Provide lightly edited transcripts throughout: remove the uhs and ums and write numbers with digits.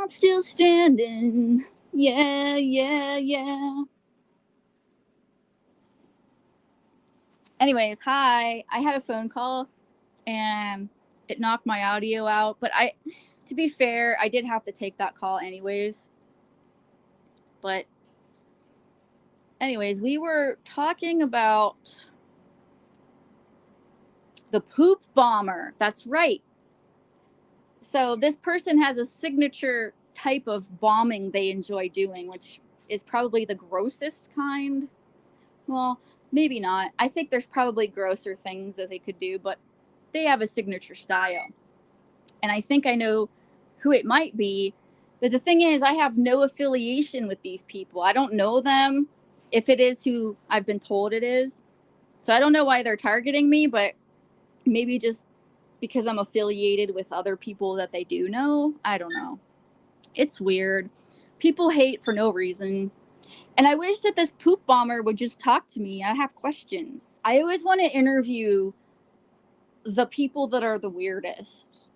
I'm still standing. Yeah, yeah, yeah. Anyways, hi. I had a phone call and it knocked my audio out, but to be fair, I did have to take that call anyways. But anyways, we were talking about the poop bomber. That's right. So this person has a signature type of bombing they enjoy doing, which is probably the grossest kind. Well, maybe not. I think there's probably grosser things that they could do, but they have a signature style. And I think I know who it might be. But the thing is, I have no affiliation with these people. I don't know them if it is who I've been told it is. So I don't know why they're targeting me, but maybe just because I'm affiliated with other people that they do know. I don't know. It's weird. People hate for no reason. And I wish that this poop bomber would just talk to me. I have questions. I always want to interview the people that are the weirdest,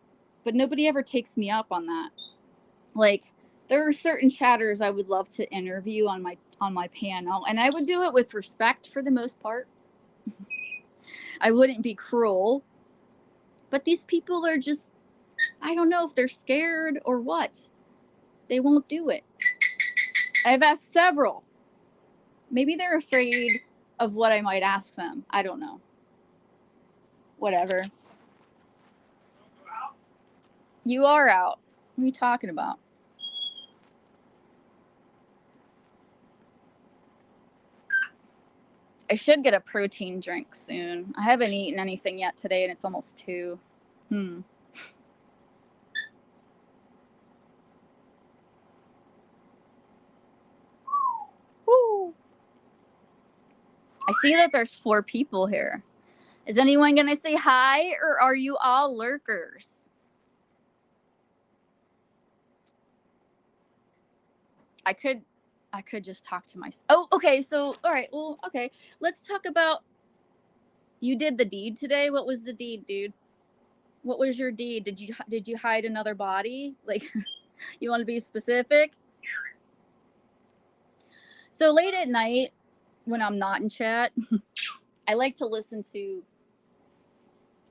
but nobody ever takes me up on that. Like, there are certain chatters I would love to interview on my panel, and I would do it with respect for the most part. I wouldn't be cruel. But these people are just, I don't know if they're scared or what. They won't do it. I've asked several. Maybe they're afraid of what I might ask them. I don't know. Whatever. You are out. What are you talking about? I should get a protein drink soon. I haven't eaten anything yet today, and it's almost 2. Woo. I see that there's 4 people here. Is anyone going to say hi, or are you all lurkers? I could just talk to myself. Oh, okay. So, all right. Well, okay. Let's talk about. You did the deed today. What was the deed, dude? What was your deed? Did you hide another body? Like, you want to be specific? So late at night, when I'm not in chat, I like to listen to.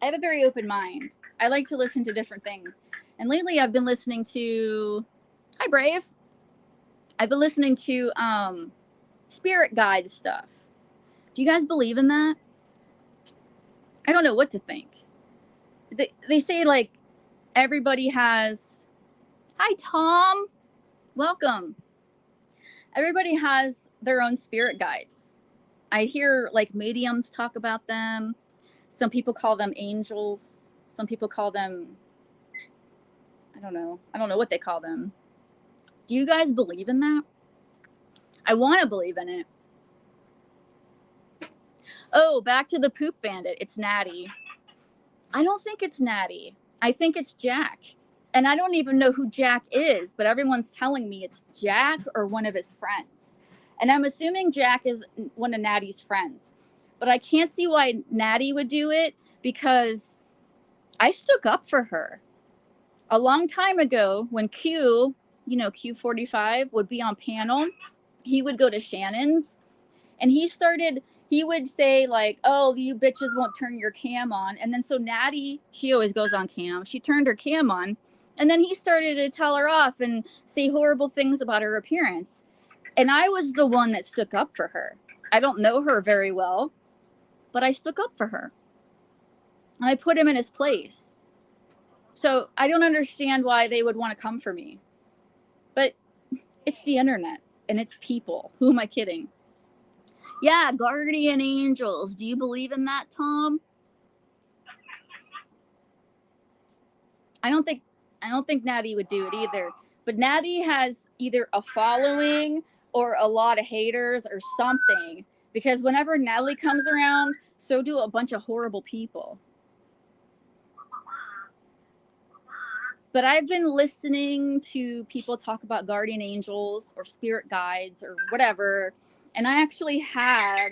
I have a very open mind. I like to listen to different things, and lately I've been listening to. Hi, Brave. I've been listening to spirit guide stuff. Do you guys believe in that? I don't know what to think. They say like everybody has. Hi, Tom. Welcome. Everybody has their own spirit guides. I hear like mediums talk about them. Some people call them angels. Some people call them. I don't know. I don't know what they call them. Do you guys believe in that? I want to believe in it. Oh, back to the poop bandit. It's Natty. I don't think it's Natty. I think it's Jack. And I don't even know who Jack is, but everyone's telling me it's Jack or one of his friends. And I'm assuming Jack is one of Natty's friends. But I can't see why Natty would do it because I stuck up for her. A long time ago, when Q, Q45 would be on panel, he would go to Shannon's and he would say like, oh, you bitches won't turn your cam on. And then so Natty, she always goes on cam. She turned her cam on. And then he started to tell her off and say horrible things about her appearance. And I was the one that stuck up for her. I don't know her very well, but I stuck up for her. And I put him in his place. So I don't understand why they would want to come for me. But it's the internet and it's people. Who am I kidding? Yeah, guardian angels. Do you believe in that, Tom? I don't think Natty would do it either. But Natty has either a following or a lot of haters or something. Because whenever Natalie comes around, so do a bunch of horrible people. But I've been listening to people talk about guardian angels or spirit guides or whatever. And I actually have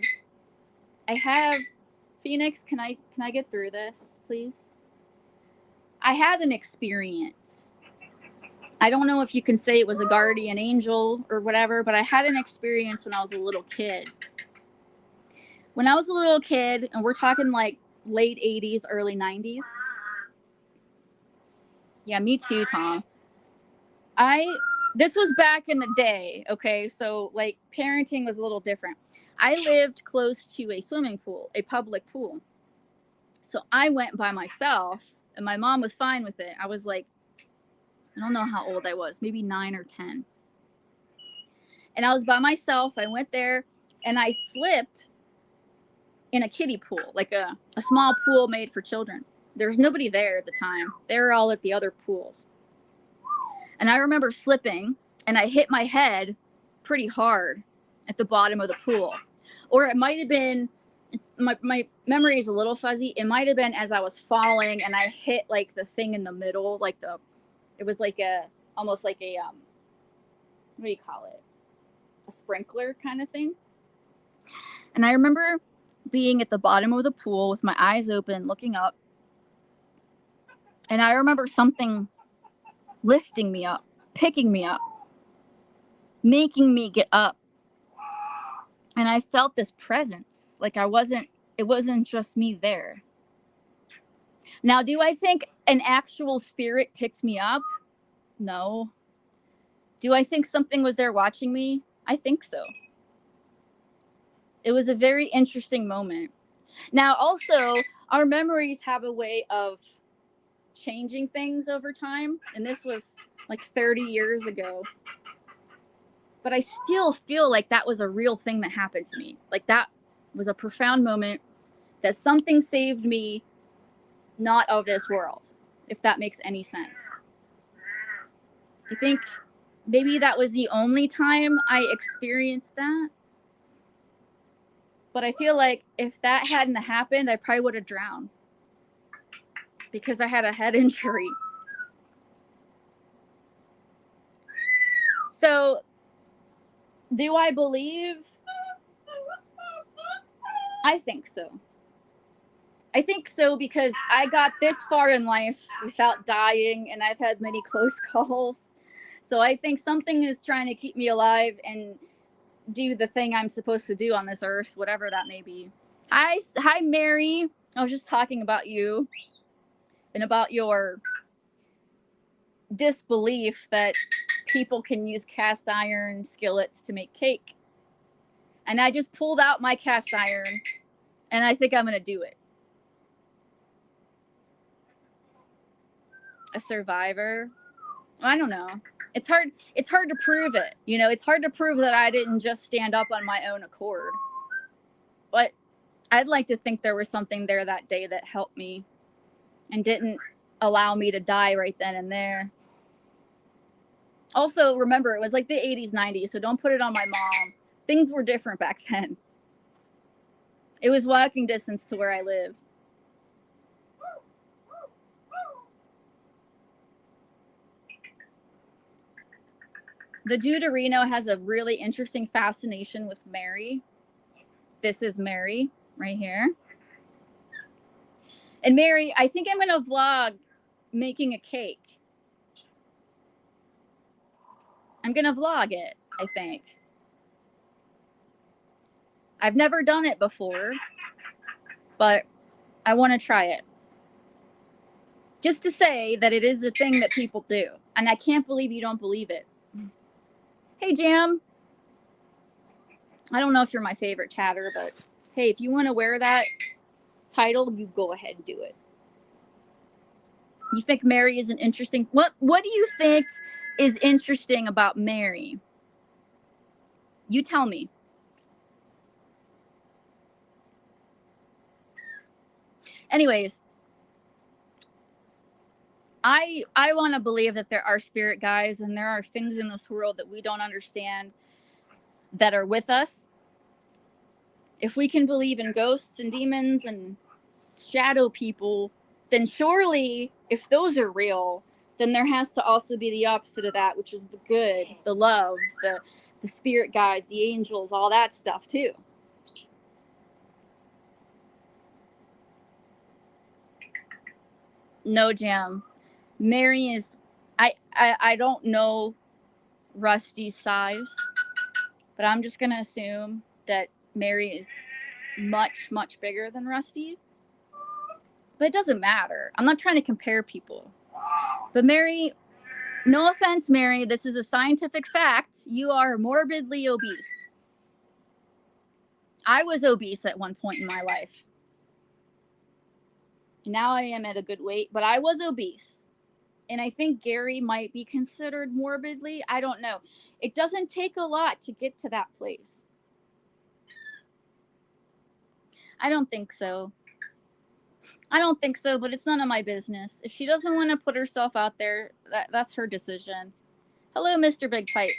Phoenix, can I get through this, please? I had an experience. I don't know if you can say it was a guardian angel or whatever, but I had an experience when I was a little kid. When I was a little kid, and we're talking like late 80s, early 90s. Yeah, me too, Tom. This was back in the day, okay? So like parenting was a little different. I lived close to a swimming pool, a public pool. So I went by myself, and my mom was fine with it. I was like, I don't know how old I was, maybe 9 or 10. And I was by myself. I went there and I slipped in a kiddie pool, like a small pool made for children. There was nobody there at the time. They were all at the other pools. And I remember slipping, and I hit my head pretty hard at the bottom of the pool. Or it might have been, my memory is a little fuzzy. It might have been as I was falling and I hit like the thing in the middle, like it was like almost like a, what do you call it? A sprinkler kind of thing. And I remember being at the bottom of the pool with my eyes open, looking up. And I remember something lifting me up, picking me up, making me get up. And I felt this presence. Like it wasn't just me there. Now, do I think an actual spirit picked me up? No. Do I think something was there watching me? I think so. It was a very interesting moment. Now, also, our memories have a way of changing things over time. And this was like 30 years ago. But I still feel like that was a real thing that happened to me. Like that was a profound moment, that something saved me, not of this world, if that makes any sense. I think maybe that was the only time I experienced that. But I feel like if that hadn't happened, I probably would have drowned because I had a head injury. So, do I believe? I think so. I think so because I got this far in life without dying, and I've had many close calls. So I think something is trying to keep me alive and do the thing I'm supposed to do on this earth, whatever that may be. Hi, Mary. I was just talking about you and about your disbelief that people can use cast iron skillets to make cake. And I just pulled out my cast iron, and I think I'm going to do it. A survivor? I don't know. It's hard to prove it. You know, it's hard to prove that I didn't just stand up on my own accord. But I'd like to think there was something there that day that helped me and didn't allow me to die right then and there. Also, remember, it was like the 80s, 90s, so don't put it on my mom. Things were different back then. It was walking distance to where I lived. The Deuterino has a really interesting fascination with Mary. This is Mary right here. And Mary, I think I'm going to vlog making a cake. I'm going to vlog it, I think. I've never done it before, but I want to try it. Just to say that it is a thing that people do. And I can't believe you don't believe it. Hey, Jam. I don't know if you're my favorite chatter, but hey, if you want to wear that title, you go ahead and do it. You think Mary is an interesting... What do you think is interesting about Mary? You tell me. Anyways, I want to believe that there are spirit guides and there are things in this world that we don't understand that are with us. If we can believe in ghosts and demons and shadow people, then surely if those are real, then there has to also be the opposite of that, which is the good, the love, the spirit guides, the angels, all that stuff too. No, Jam. Mary is I don't know Rusty's size, but I'm just gonna assume that Mary is much, much bigger than Rusty. But it doesn't matter. I'm not trying to compare people. But Mary, no offense, Mary, this is a scientific fact. You are morbidly obese. I was obese at one point in my life. Now I am at a good weight, but I was obese. And I think Gary might be considered morbidly. I don't know. It doesn't take a lot to get to that place. I don't think so. I don't think so, but it's none of my business. If she doesn't want to put herself out there, that's her decision. Hello, Mr. Big Pipes.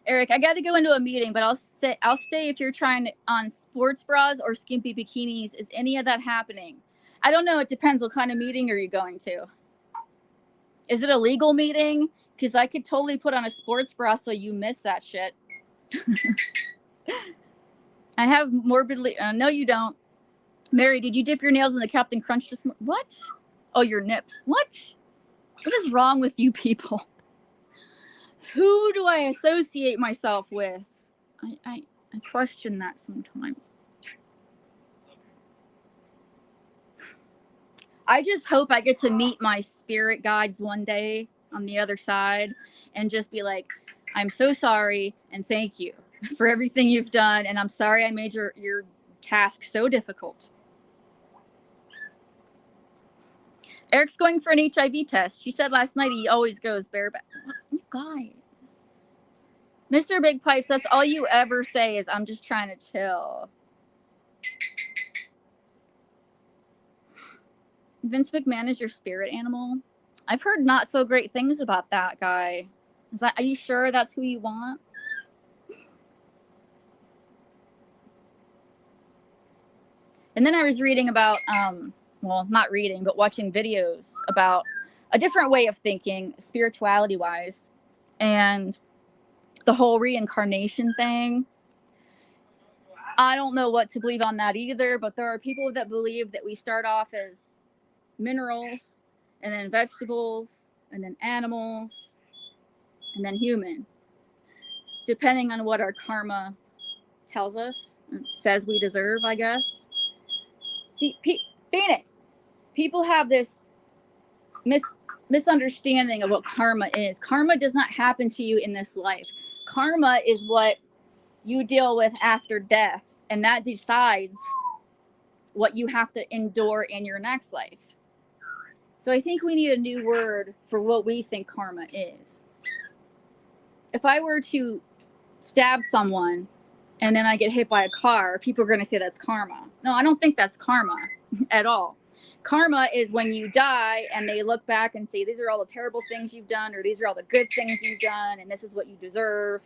Eric, I got to go into a meeting, but I'll stay if you're trying on sports bras or skimpy bikinis. Is any of that happening? I don't know. It depends. What kind of meeting are you going to? Is it a legal meeting? Because I could totally put on a sports bra so you miss that shit. I have morbidly... no, you don't. Mary, did you dip your nails in the Captain Crunch this morning? What? Oh, your nips. What? What is wrong with you people? Who do I associate myself with? I question that sometimes. I just hope I get to meet my spirit guides one day on the other side and just be like, I'm so sorry and thank you for everything you've done. And I'm sorry I made your task so difficult. Eric's going for an HIV test. She said last night he always goes bareback. You guys. Mr. Big Pipes, that's all you ever say is I'm just trying to chill. Vince McMahon is your spirit animal? I've heard not so great things about that guy. Are you sure that's who you want? And then I was reading about, well, not reading, but watching videos about a different way of thinking, spirituality-wise, and the whole reincarnation thing. I don't know what to believe on that either, but there are people that believe that we start off as minerals, and then vegetables, and then animals, and then human, depending on what our karma tells us, says we deserve, I guess. See, Phoenix, people have this misunderstanding of what karma is. Karma does not happen to you in this life. Karma is what you deal with after death, and that decides what you have to endure in your next life. So I think we need a new word for what we think karma is. If I were to stab someone and then I get hit by a car, people are going to say that's karma. No, I don't think that's karma at all. Karma is when you die and they look back and say, these are all the terrible things you've done, or these are all the good things you've done, and this is what you deserve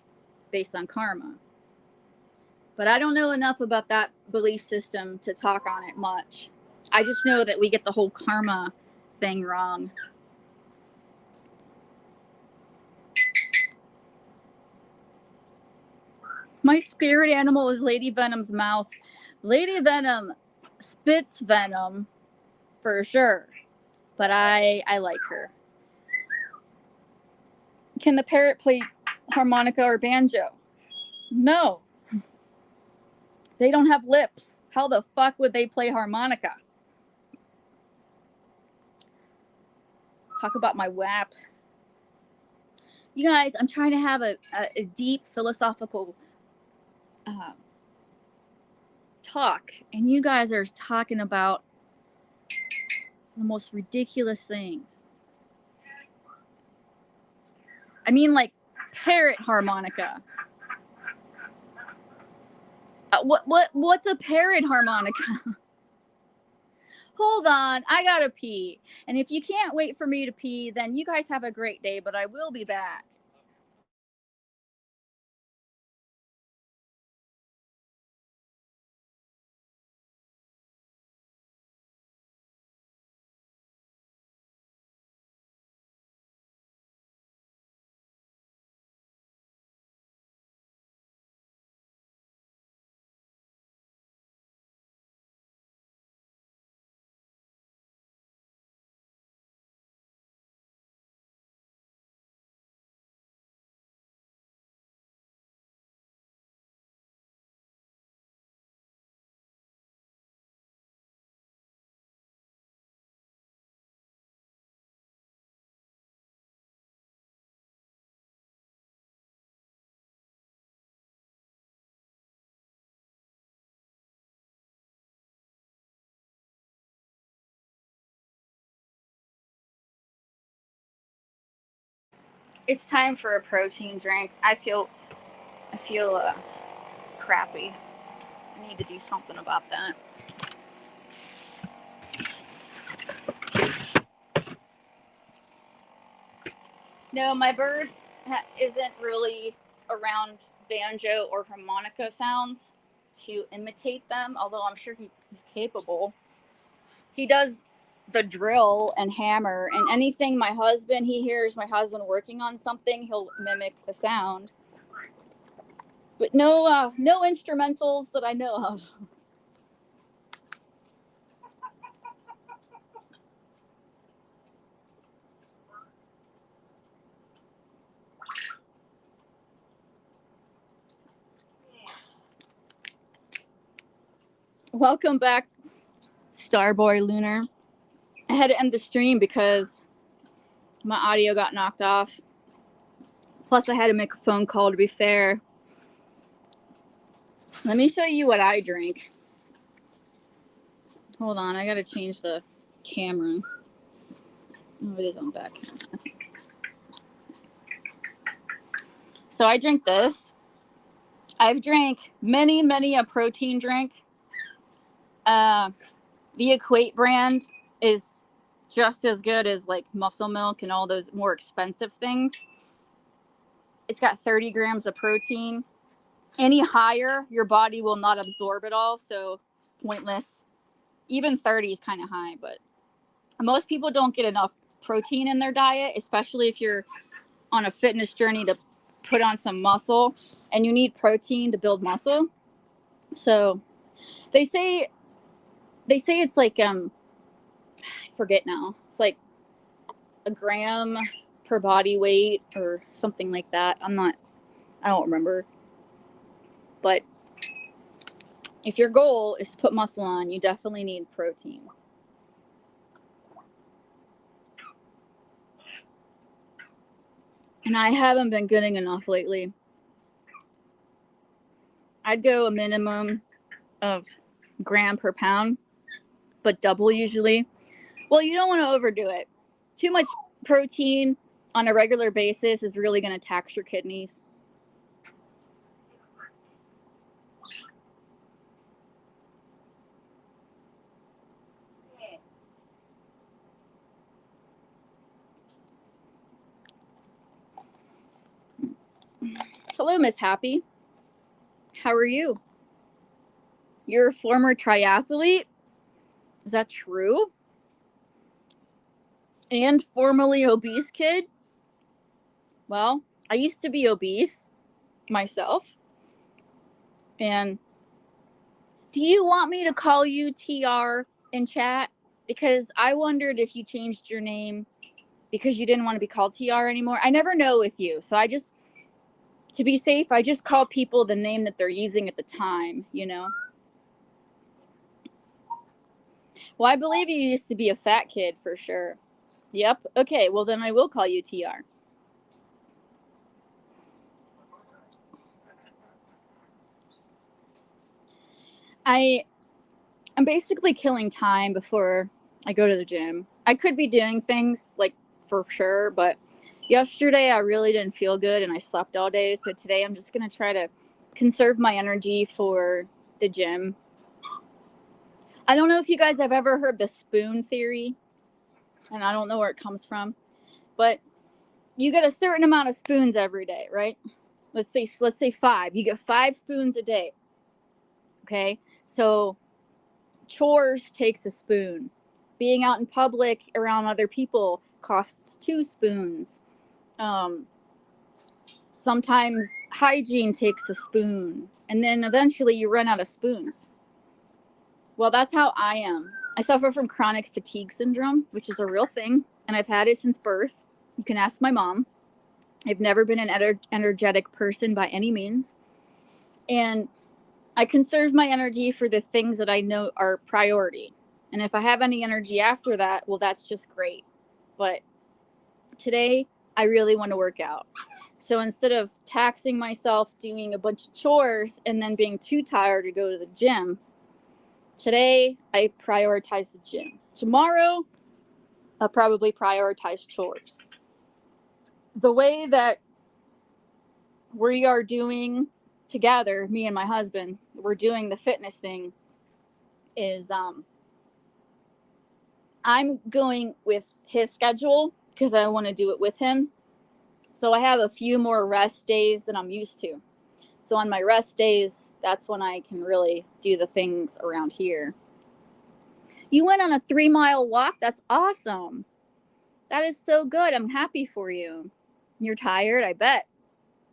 based on karma. But I don't know enough about that belief system to talk on it much. I just know that we get the whole karma thing wrong. My spirit animal is Lady Venom's mouth. Lady Venom spits venom for sure, but I like her. Can the parrot play harmonica or banjo? No. They don't have lips. How the fuck would they play harmonica? Talk about my WAP. You guys, I'm trying to have a deep philosophical talk, and you guys are talking about the most ridiculous things. I mean, like parrot harmonica. What's a parrot harmonica? Hold on, I gotta pee. And if you can't wait for me to pee, then you guys have a great day, but I will be back. It's time for a protein drink. I feel crappy. I need to do something about that. No, my bird isn't really around banjo or harmonica sounds to imitate them, although I'm sure he's capable. He does the drill and hammer, and anything he hears my husband working on something, he'll mimic the sound. But no instrumentals that I know of. Welcome back, Starboy Lunar. I had to end the stream because my audio got knocked off. Plus, I had to make a phone call, to be fair. Let me show you what I drink. Hold on, I gotta change the camera. Oh, it is on back. So I drink this. I've drank many a protein drink. The Equate brand is just as good as like Muscle Milk and all those more expensive things. It's got 30 grams of protein. Any higher, your body will not absorb it all, so it's pointless. Even 30 is kind of high, but most people don't get enough protein in their diet, especially if you're on a fitness journey to put on some muscle, and you need protein to build muscle. So they say it's like I forget now. It's like a gram per body weight or something like that. I don't remember. But if your goal is to put muscle on, you definitely need protein. And I haven't been getting enough lately. I'd go a minimum of gram per pound, but double usually. Well, you don't want to overdo it. Too much protein on a regular basis is really going to tax your kidneys. Hello, Miss Happy. How are you? You're a former triathlete? Is that true? And formerly obese kid? Well, I used to be obese myself. And do you want me to call you TR in chat? Because I wondered if you changed your name because you didn't want to be called TR anymore. I never know with you. So to be safe, I just call people the name that they're using at the time, you know? Well, I believe you used to be a fat kid for sure. Yep. Okay, well then I will call you TR. I'm basically killing time before I go to the gym. I could be doing things like for sure, but yesterday I really didn't feel good and I slept all day. So today I'm just going to try to conserve my energy for the gym. I don't know if you guys have ever heard the spoon theory, and I don't know where it comes from, but you get a certain amount of spoons every day, right? Let's say 5. You get 5 spoons a day. Okay? So chores takes a spoon. Being out in public around other people costs 2 spoons. Sometimes hygiene takes a spoon, and then eventually you run out of spoons. Well, that's how I am. I suffer from chronic fatigue syndrome, which is a real thing, and I've had it since birth. You can ask my mom. I've never been an energetic person by any means. And I conserve my energy for the things that I know are priority. And if I have any energy after that, well, that's just great. But today, I really want to work out. So instead of taxing myself doing a bunch of chores and then being too tired to go to the gym, today I prioritize the gym. Tomorrow, I'll probably prioritize chores. the way that we are doing together, me and my husband, we're doing the fitness thing is I'm going with his schedule because I want to do it with him. So I have a few more rest days than I'm used to. So on my rest days, that's when I can really do the things around here. You went on a 3-mile walk? That's awesome. That is so good. I'm happy for you. You're tired, I bet.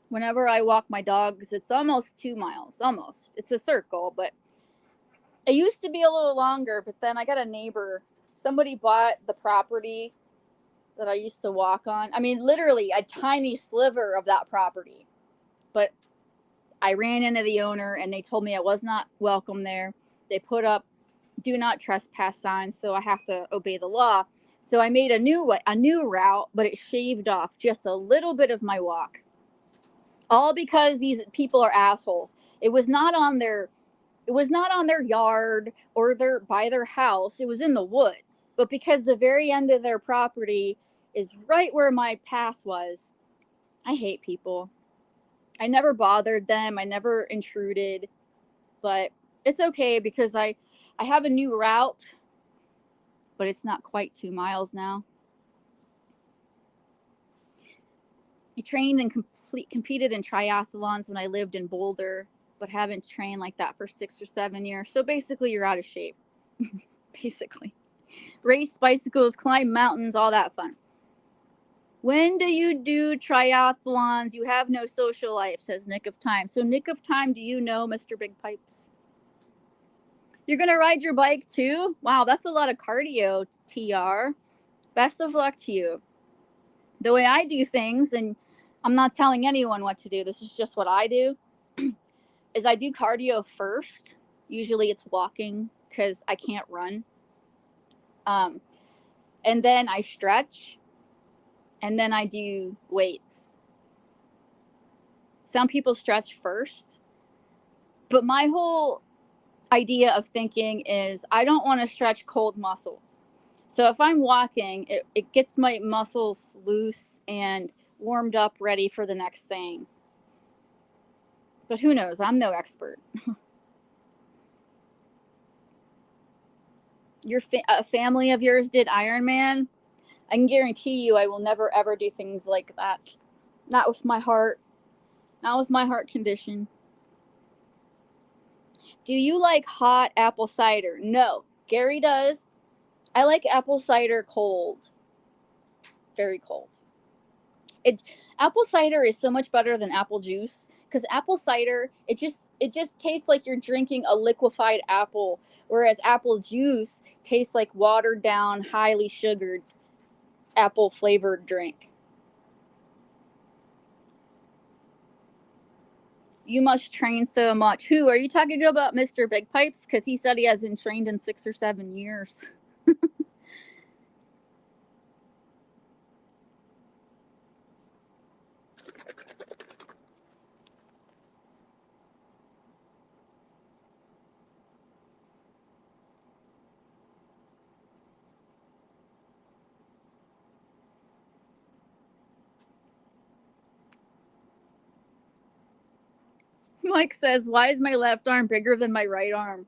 Whenever I walk my dogs, it's almost 2 miles. Almost. It's a circle, but it used to be a little longer, but then I got a neighbor. Somebody bought the property that I used to walk on. I mean, literally a tiny sliver of that property. But I ran into the owner and they told me I was not welcome there. They put up do not trespass signs, so I have to obey the law. So I made a new route, but it shaved off just a little bit of my walk. All because these people are assholes. It was not on their yard or by their house. It was in the woods. But because the very end of their property is right where my path was, I hate people. I never bothered them. I never intruded. But it's okay because I have a new route, but it's not quite 2 miles now. I trained and competed in triathlons when I lived in Boulder, but haven't trained like that for 6 or 7 years. So basically, you're out of shape. Basically. Race bicycles, climb mountains, all that fun. When do you do triathlons? You have no social life, says Nick of Time. So, Nick of Time, do you know Mr. Big Pipes? You're going to ride your bike too? Wow, that's a lot of cardio, TR. Best of luck to you. The way I do things, and I'm not telling anyone what to do, this is just what I do, is I do cardio first. Usually it's walking because I can't run. And then I stretch, and then I do weights. Some people stretch first, but my whole idea of thinking is I don't want to stretch cold muscles. So if I'm walking, it gets my muscles loose and warmed up, ready for the next thing. But who knows? I'm no expert. A family of yours did Ironman? I can guarantee you I will never ever do things like that. Not with my heart. Not with my heart condition. Do you like hot apple cider? No. Gary does. I like apple cider cold. Very cold. Apple cider is so much better than apple juice because apple cider it just tastes like you're drinking a liquefied apple, whereas apple juice tastes like watered down, highly sugared apple flavored drink. You must train so much. Who are you talking about, Mr. Big Pipes? Because he said he hasn't trained in 6 or 7 years. Mike says, why is my left arm bigger than my right arm?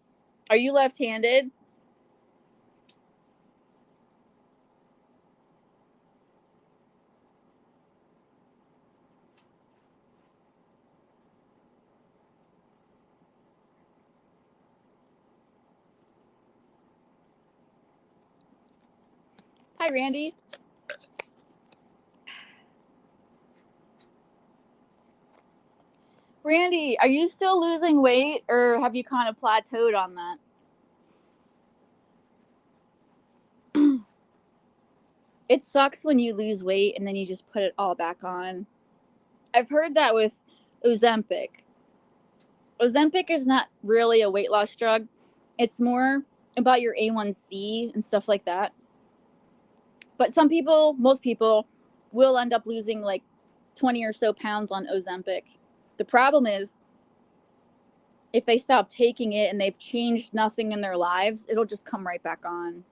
Are you left-handed? Hi, Randy. Randy, are you still losing weight or have you kind of plateaued on that? It sucks when you lose weight and then you just put it all back on. I've heard that with Ozempic. Ozempic is not really a weight loss drug. It's more about your A1C and stuff like that. But most people will end up losing like 20 or so pounds on Ozempic. The problem is if they stop taking it and they've changed nothing in their lives, it'll just come right back on.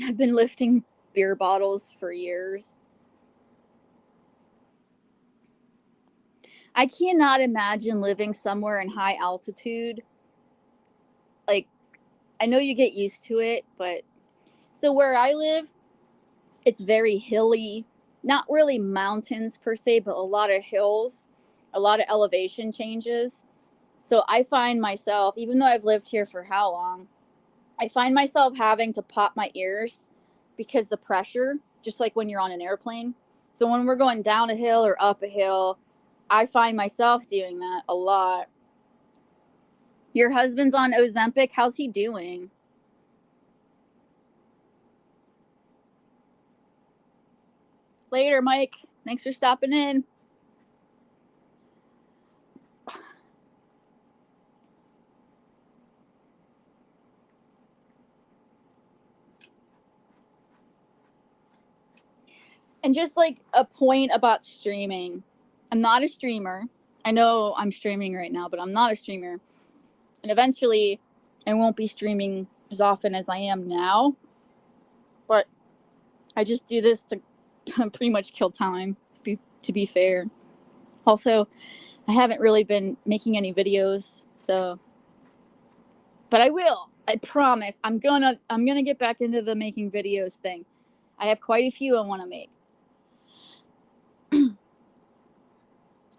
I've been lifting beer bottles for years. I cannot imagine living somewhere in high altitude. Like, I know you get used to it, but so where I live, it's very hilly, not really mountains per se, but a lot of hills, a lot of elevation changes. So I find myself, even though I've lived here for how long, I find myself having to pop my ears because the pressure, just like when you're on an airplane. So when we're going down a hill or up a hill, I find myself doing that a lot. Your husband's on Ozempic. How's he doing? Later, Mike. Thanks for stopping in. And just like a point about streaming, I'm not a streamer. I know I'm streaming right now, but I'm not a streamer. And eventually, I won't be streaming as often as I am now. But I just do this to pretty much kill time, to be fair. Also, I haven't really been making any videos, so. But I will. I promise. I'm gonna get back into the making videos thing. I have quite a few I want to make.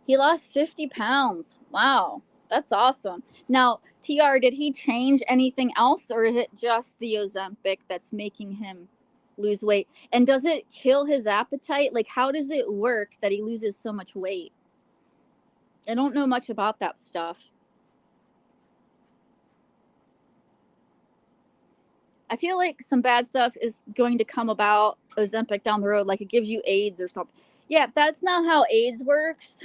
He lost 50 pounds. Wow, that's awesome. Now, TR, did he change anything else, or is it just the Ozempic that's making him lose weight? And does it kill his appetite? Like, how does it work that he loses so much weight? I don't know much about that stuff. I feel like some bad stuff is going to come about Ozempic down the road, like it gives you AIDS or something. Yeah, that's not how AIDS works.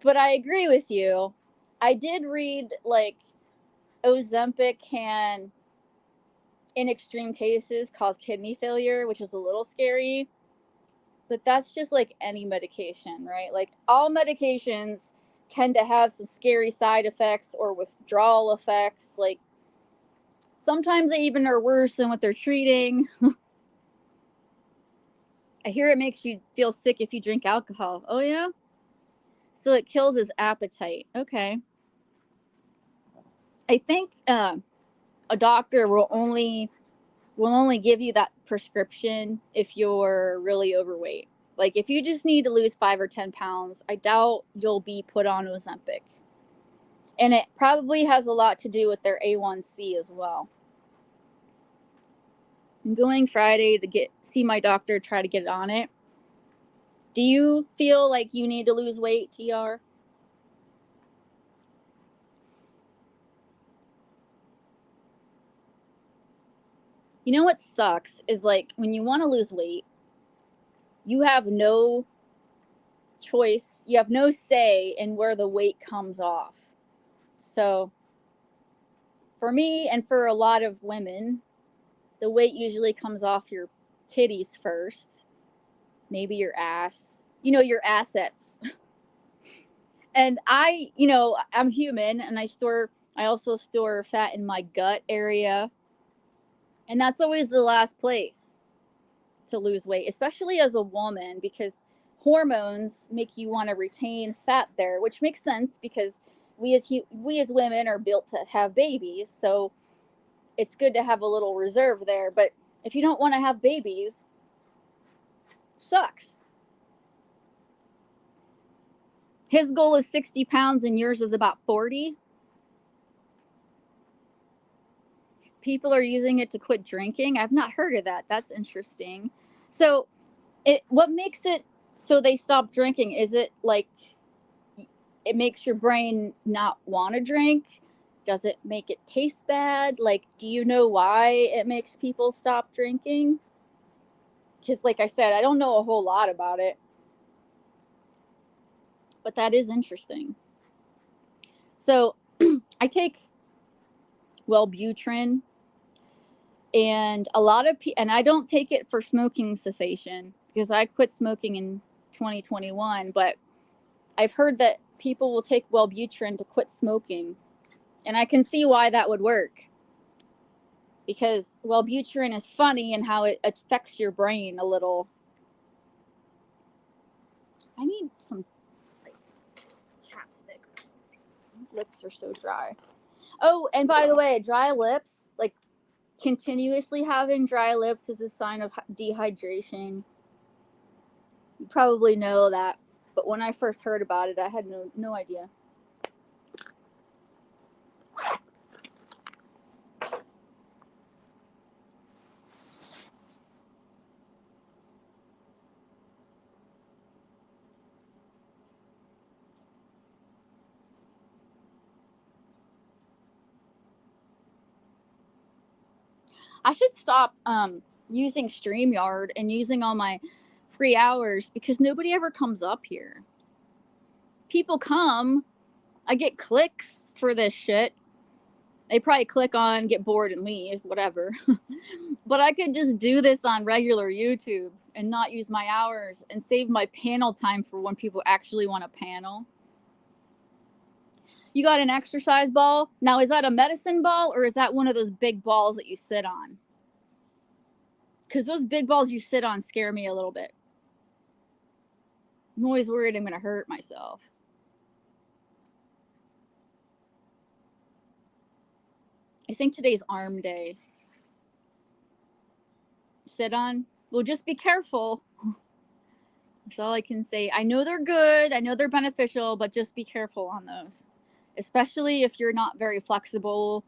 But I agree with you. I did read like Ozempic can, in extreme cases, cause kidney failure, which is a little scary. But that's just like any medication, right? Like all medications tend to have some scary side effects or withdrawal effects. Like sometimes they even are worse than what they're treating. I hear it makes you feel sick if you drink alcohol. Oh, yeah? So it kills his appetite. Okay. I think a doctor will only give you that prescription if you're really overweight. Like if you just need to lose 5 or 10 pounds, I doubt you'll be put on Ozempic. And it probably has a lot to do with their A1C as well. I'm going Friday to see my doctor, try to get on it. Do you feel like you need to lose weight, TR? You know what sucks is like when you want to lose weight, you have no choice, you have no say in where the weight comes off. So for me and for a lot of women, the weight usually comes off your titties first, maybe your ass, your assets. And I'm human and I also store fat in my gut area. And that's always the last place to lose weight, especially as a woman, because hormones make you want to retain fat there, which makes sense because we as women are built to have babies, so it's good to have a little reserve there. But if you don't want to have babies, it sucks. His goal is 60 pounds and yours is about 40. People are using it to quit drinking. I've not heard of that. That's interesting. So what makes it so they stop drinking? Is it like it makes your brain not want to drink? Does it make it taste bad? Like, do you know why it makes people stop drinking? Because like I said, I don't know a whole lot about it, but that is interesting. So I take Wellbutrin, and a lot of and I don't take it for smoking cessation because I quit smoking in 2021, but I've heard that people will take Wellbutrin to quit smoking, and I can see why that would work, because Wellbutrin is funny in how it affects your brain a little. I need some like lips are so dry. Oh, and by the way, dry lips, like continuously having dry lips is a sign of dehydration. You probably know that, but when I first heard about it, I had no idea. I should stop using StreamYard and using all my free hours because nobody ever comes up here. People come, I get clicks for this shit. They probably click on, get bored, and leave, whatever. But I could just do this on regular YouTube and not use my hours and save my panel time for when people actually want a panel. You got an exercise ball? Now, is that a medicine ball or is that one of those big balls that you sit on? Because those big balls you sit on scare me a little bit. I'm always worried I'm going to hurt myself. I think today's arm day. Sit on? Well, just be careful. That's all I can say. I know they're good. I know they're beneficial, but just be careful on those. Especially if you're not very flexible.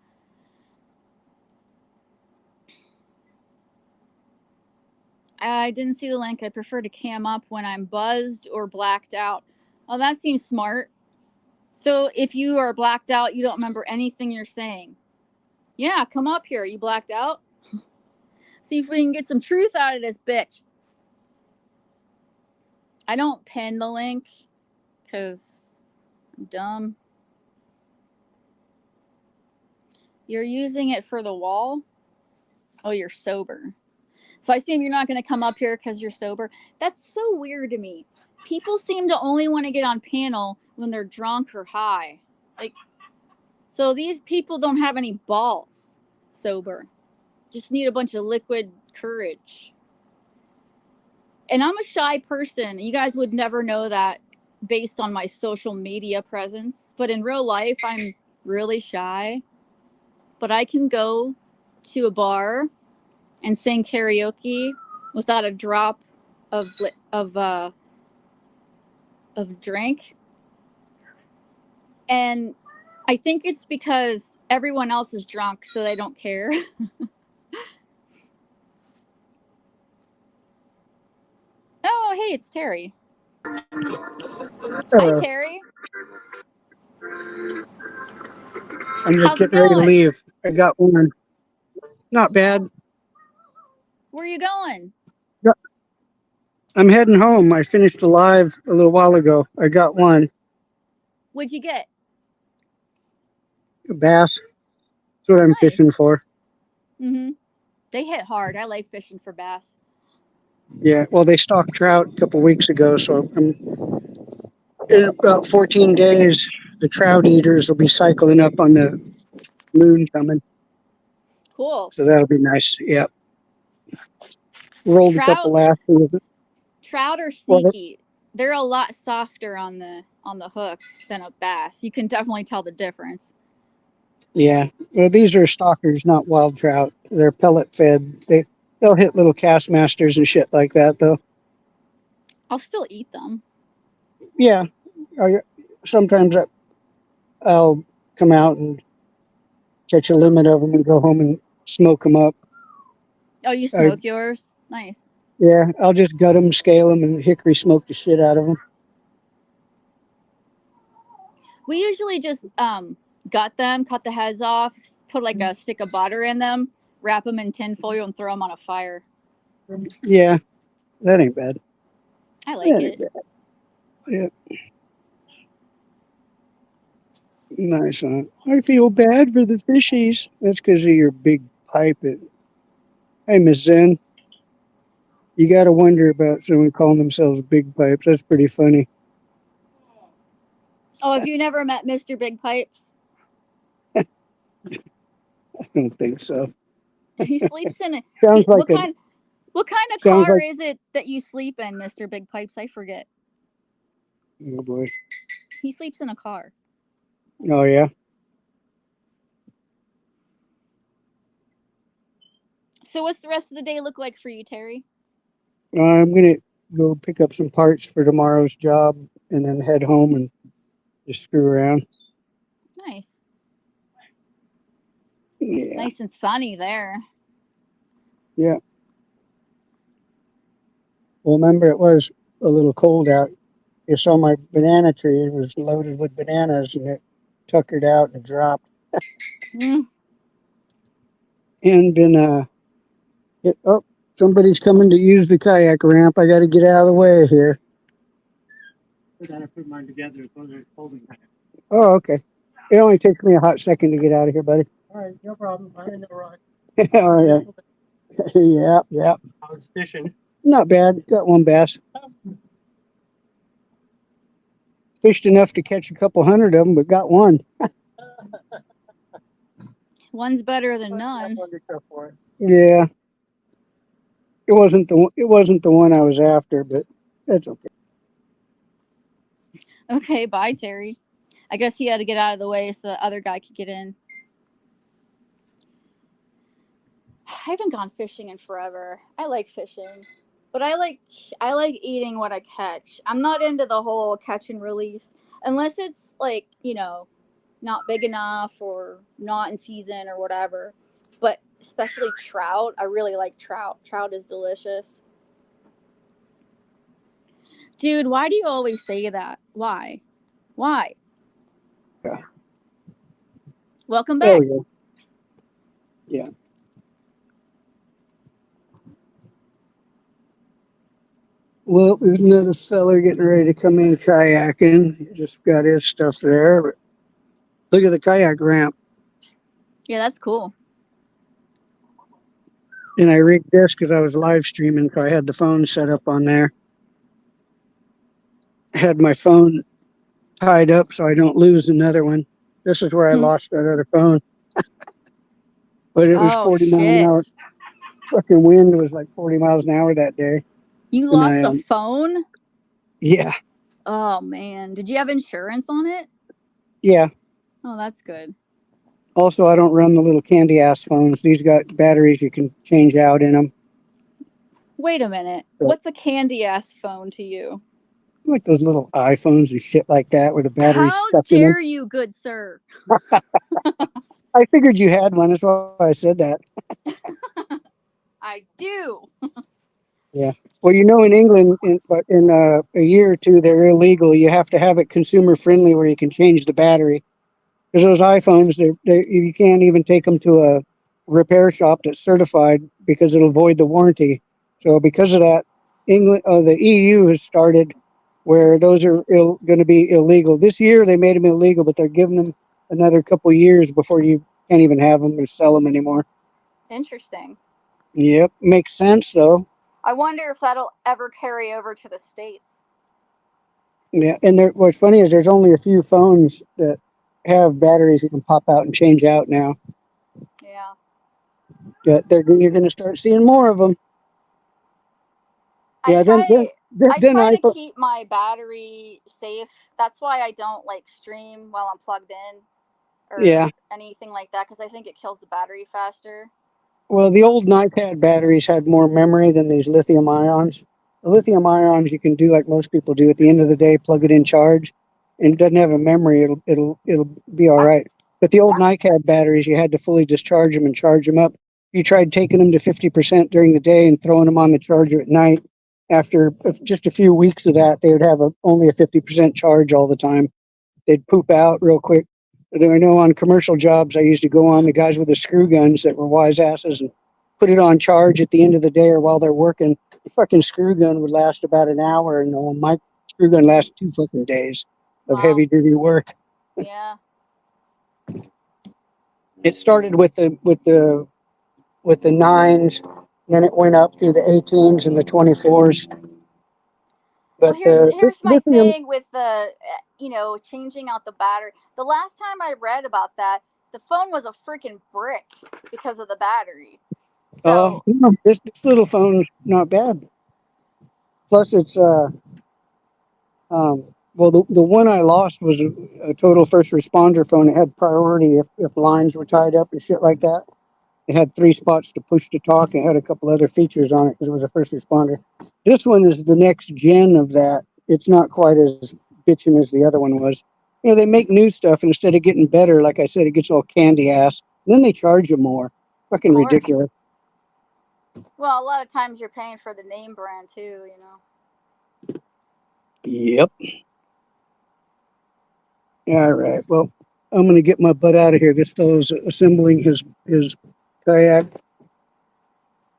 I didn't see the link. I prefer to cam up when I'm buzzed or blacked out. Oh, that seems smart. So if you are blacked out, you don't remember anything you're saying. Yeah, come up here. You blacked out? See if we can get some truth out of this bitch. I don't pin the link because I'm dumb. You're using it for the wall? Oh, you're sober. So I assume you're not going to come up here because you're sober. That's so weird to me. People seem to only want to get on panel when they're drunk or high. Like, so these people don't have any balls sober. Just need a bunch of liquid courage. And I'm a shy person. You guys would never know that based on my social media presence. But in real life, I'm really shy. But I can go to a bar and sing karaoke without a drop of drink. And I think it's because everyone else is drunk, so they don't care. Oh, hey, it's Terry. Hi, Terry. I'm just getting ready to leave. I got one. Not bad. Where are you going? I'm heading home. I finished a live a little while ago. I got one. What'd you get? A bass. That's what I'm fishing for. Mm-hmm. They hit hard. I like fishing for bass. Yeah, well, they stocked trout a couple weeks ago, so in about 14 days, the trout eaters will be cycling up on the moon coming. Cool. So that'll be nice. Yep. Rolled a couple last week. Trout are sneaky. They're a lot softer on the hook than a bass. You can definitely tell the difference. Yeah. Well, these are stockers, not wild trout. They're pellet fed. They'll hit little cast masters and shit like that, though. I'll still eat them. Yeah. Sometimes I'll come out and catch a limit of them and go home and smoke them up. Oh, you smoke yours? Nice. Yeah, I'll just gut them, scale them, and hickory smoke the shit out of them. We usually just gut them, cut the heads off, put like a stick of butter in them, wrap them in tin foil, and throw them on a fire. Yeah, that ain't bad. I like it. Yeah. Nice, huh? I feel bad for the fishies. That's because of your big pipe. Hey, Miss Zen, you got to wonder about someone calling themselves Big Pipes. That's pretty funny. Oh, have you never met Mr. Big Pipes? I don't think so. He sleeps in it. Sounds like what kind of car is it that you sleep in, Mr. Big Pipes? I forget. Oh boy. He sleeps in a car. Oh yeah. So what's the rest of the day look like for you, Terry? I'm gonna go pick up some parts for tomorrow's job and then head home and just screw around. Nice. Yeah. Nice and sunny there. Yeah. Well, remember it was a little cold out. You saw my banana tree. It was loaded with bananas and it tuckered out and dropped. Mm. And been oh, somebody's coming to use the kayak ramp. I got to get out of the way here. I gotta put mine together. Oh, okay. It only takes me a hot second to get out of here, buddy. All right, no problem. I know right. All right. Yeah, yeah. I was fishing. Not bad. Got one bass. Fished enough to catch a couple hundred of them, but got one. One's better than none. Yeah, it wasn't the one I was after, but that's okay. Okay, bye, Terry. I guess he had to get out of the way so the other guy could get in. I haven't gone fishing in forever. I like fishing, but I like eating what I catch. I'm not into the whole catch and release unless it's like, not big enough or not in season or whatever. But especially trout, I really like trout. Trout is delicious. Dude, why do you always say that? Why? Why? Yeah. Welcome There back. we go. Yeah. Well, there's another feller getting ready to come in kayaking. He just got his stuff there. But look at the kayak ramp. Yeah, that's cool. And I rigged this because I was live streaming, so I had the phone set up on there. Had my phone tied up so I don't lose another one. This is where I Hmm. lost that other phone. But it was Oh 40 miles an shit. hour. Fucking wind was like 40 miles an hour that day. You And lost a phone? yeah, Oh man. Did you have insurance on it? yeah. Oh, that's good. Also, I don't run the little candy ass phones. These got batteries you can change out in them. Wait a minute. So, What's a candy ass phone to you? like those little iPhones and shit like that where the battery's How stuck in them. dare you, good sir? I figured you had one. That's why I said that. I do. Yeah. Well, in England, in a year or two, they're illegal. You have to have it consumer friendly where you can change the battery. Because those iPhones, you can't even take them to a repair shop that's certified because it'll void the warranty. So because of that, the EU has started where those are going to be illegal. This year they made them illegal, but they're giving them another couple years before you can't even have them or sell them anymore. Interesting. Yep, makes sense though. I wonder if that'll ever carry over to the States. Yeah, and what's funny is there's only a few phones that have batteries you can pop out and change out now. Yeah. You're going to start seeing more of them. I Yeah, try I then try I to keep my battery safe. That's why I don't like stream while I'm plugged in or yeah. anything like that because I think it kills the battery faster. Well, the old iPad batteries had more memory than these lithium ions. The lithium ions you can do like most people do at the end of the day, plug it in charge, and it doesn't have a memory. It'll be all right. But the old NiCad batteries, you had to fully discharge them and charge them up. You tried taking them to 50% during the day and throwing them on the charger at night. After just a few weeks of that, they would have only a 50% charge all the time. They'd poop out real quick. But I know on commercial jobs, I used to go on the guys with the screw guns that were wise asses and put it on charge at the end of the day or while they're working. The fucking screw gun would last about an hour, and my screw gun lasted 2 fucking days of Wow. heavy duty work. Yeah. It started with the nines, then it went up through the 18s and the 24s. Well, But the here's my lithium, thing with the changing out the battery. The last time I read about that, the phone was a freaking brick because of the battery. So, this little phone's not bad. Plus, it's Well, the one I lost was a total first responder phone. It had priority if lines were tied up and shit like that. It had 3 spots to push to talk. It had a couple other features on it because it was a first responder. This one is the next gen of that. It's not quite as bitching as the other one was. You know, they make new stuff, and instead of getting better, like I said, it gets all candy ass. And then they charge you more. Of Fucking course. ridiculous. Well, a lot of times you're paying for the name brand too, you know. Yep. All right. Well, I'm going to get my butt out of here. This fellow's assembling his kayak.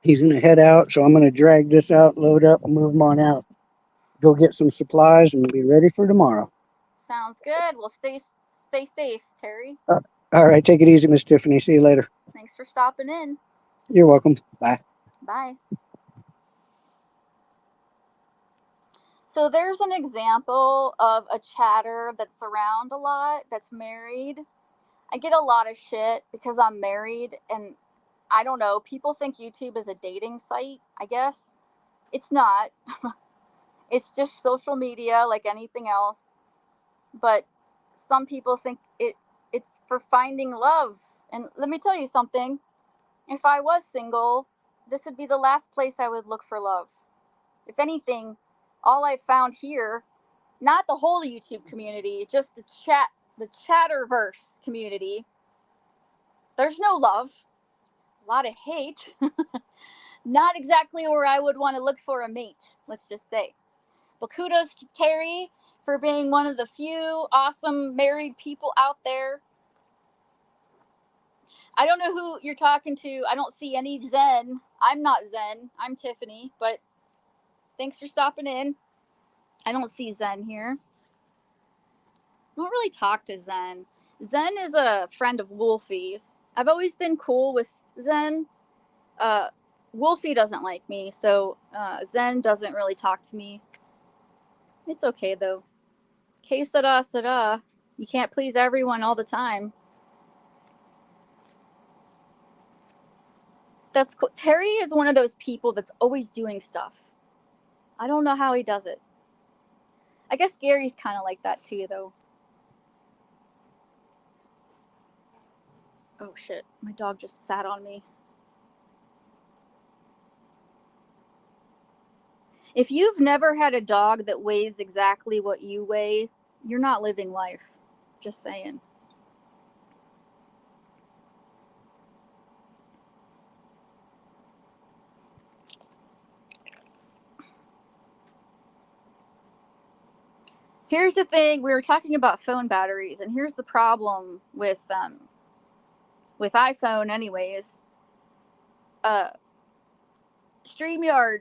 He's going to head out, so I'm going to drag this out, load up, and move him on out. Go get some supplies and be ready for tomorrow. Sounds good. Well, stay safe, Terry. All right. Take it easy, Miss Tiffany. See you later. Thanks for stopping in. You're welcome. Bye. Bye. So there's an example of a chatter that's around a lot that's married. I get a lot of shit because I'm married, and I don't know, people think YouTube is a dating site, I guess. It's not. It's just social media like anything else. But some people think it's for finding love. And let me tell you something. If I was single, this would be the last place I would look for love. If anything, all I found here, not the whole YouTube community, just the Chatterverse community, there's no love. A lot of hate. Not exactly where I would want to look for a mate, let's just say. But kudos to Terry for being one of the few awesome married people out there. I don't know who you're talking to. I don't see any Zen. I'm not Zen. I'm Tiffany, but thanks for stopping in. I don't see Zen here. I don't really talk to Zen. Zen is a friend of Wolfie's. I've always been cool with Zen. Wolfie doesn't like me, so Zen doesn't really talk to me. It's okay though. Que sera, sera. You can't please everyone all the time. That's cool. Terry is one of those people that's always doing stuff. I don't know how he does it. I guess Gary's kind of like that too, though. Oh shit, my dog just sat on me. If you've never had a dog that weighs exactly what you weigh, you're not living life. Just saying. Here's the thing, we were talking about phone batteries, and here's the problem with iPhone anyways. StreamYard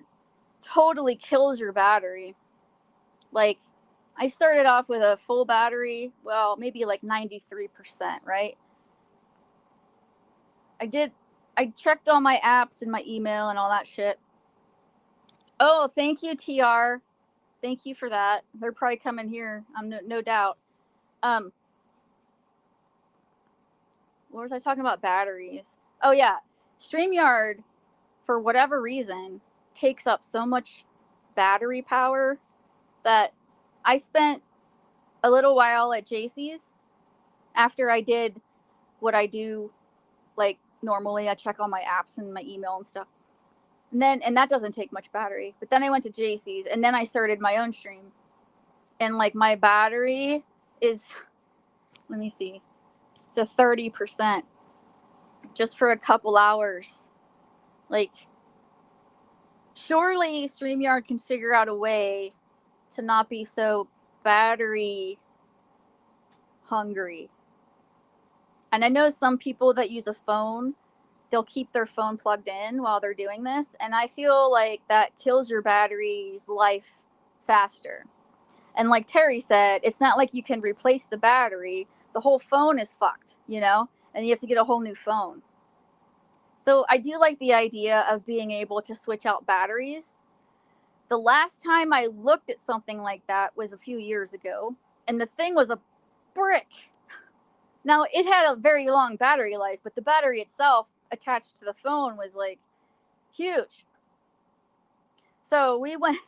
totally kills your battery. Like, I started off with a full battery, well, maybe like 93%, right? I checked all my apps and my email and all that shit. Oh, thank you, TR. Thank you for that. They're probably coming here. I'm no doubt. What was I talking about? Batteries. Oh yeah, StreamYard, for whatever reason, takes up so much battery power that I spent a little while at JC's after I did what I do, like normally. I check all my apps and my email and stuff. And that doesn't take much battery. But then I went to JC's and then I started my own stream. And like my battery is, let me see, it's a 30% just for a couple hours. Like, surely StreamYard can figure out a way to not be so battery hungry. And I know some people that use a phone, they'll keep their phone plugged in while they're doing this. And I feel like that kills your battery's life faster. And like Terry said, it's not like you can replace the battery. The whole phone is fucked, you know? And you have to get a whole new phone. So I do like the idea of being able to switch out batteries. The last time I looked at something like that was a few years ago. And the thing was a brick. Now, it had a very long battery life, but the battery itself attached to the phone was like huge. So we went.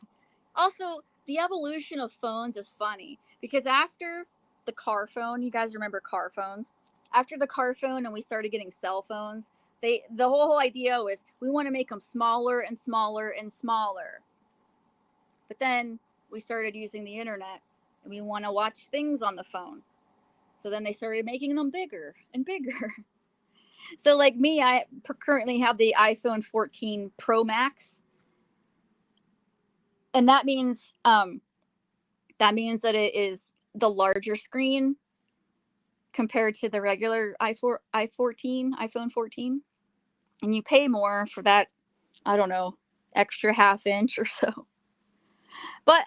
Also, the evolution of phones is funny because after the car phone, you guys remember car phones? After the car phone and we started getting cell phones, the whole idea was we want to make them smaller and smaller and smaller. But then we started using the internet and we want to watch things on the phone. So then they started making them bigger and bigger. So like me, I currently have the iPhone 14 Pro Max. And that means that it is the larger screen compared to the regular iPhone 14. And you pay more for that, I don't know, extra half inch or so. But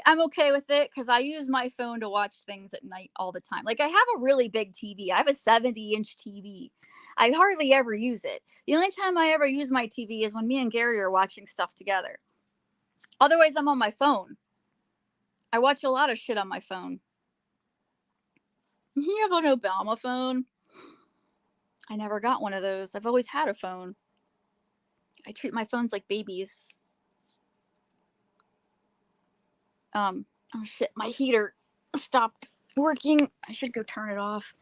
I'm okay with it because I use my phone to watch things at night all the time. Like I have a really big TV. I have a 70-inch TV. I hardly ever use it. The only time I ever use my TV is when me and Gary are watching stuff together. Otherwise, I'm on my phone. I watch a lot of shit on my phone. You have an Obama phone? I never got one of those. I've always had a phone. I treat my phones like babies. Oh shit, my heater stopped working. I should go turn it off.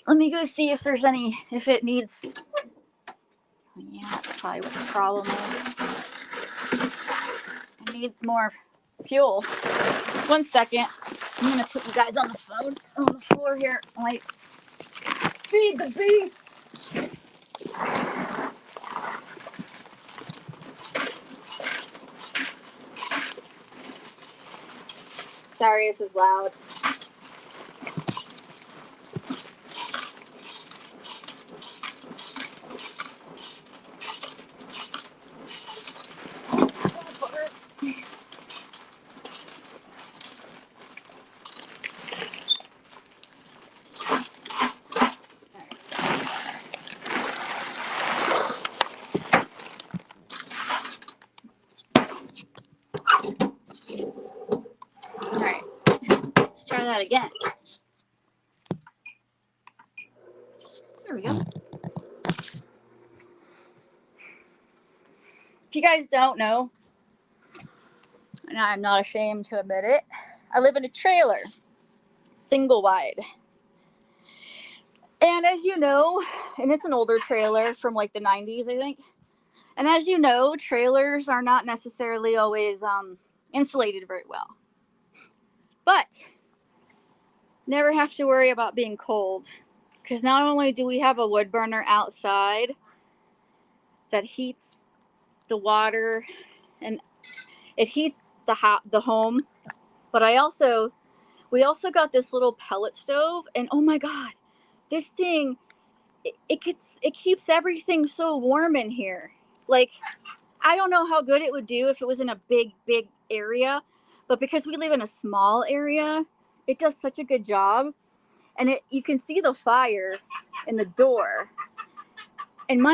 Let me go see if it needs. Yeah, that's probably what the problem is. It needs more fuel. 1 second. I'm gonna put you guys on the phone on the floor here. Like, feed the beast. Sorry, this is loud. Alright. Let's try that again. There we go. If you guys don't know, and I'm not ashamed to admit it, I live in a trailer, single wide. And as you know, and it's an older trailer from like the 90s, I think. And as you know, trailers are not necessarily always insulated very well. But never have to worry about being cold. Because not only do we have a wood burner outside that heats the water and it heats the home, but we also got this little pellet stove, and oh my god, this thing it keeps everything so warm in here. Like, I don't know how good it would do if it was in a big area, but because we live in a small area, it does such a good job. And you can see the fire in the door. And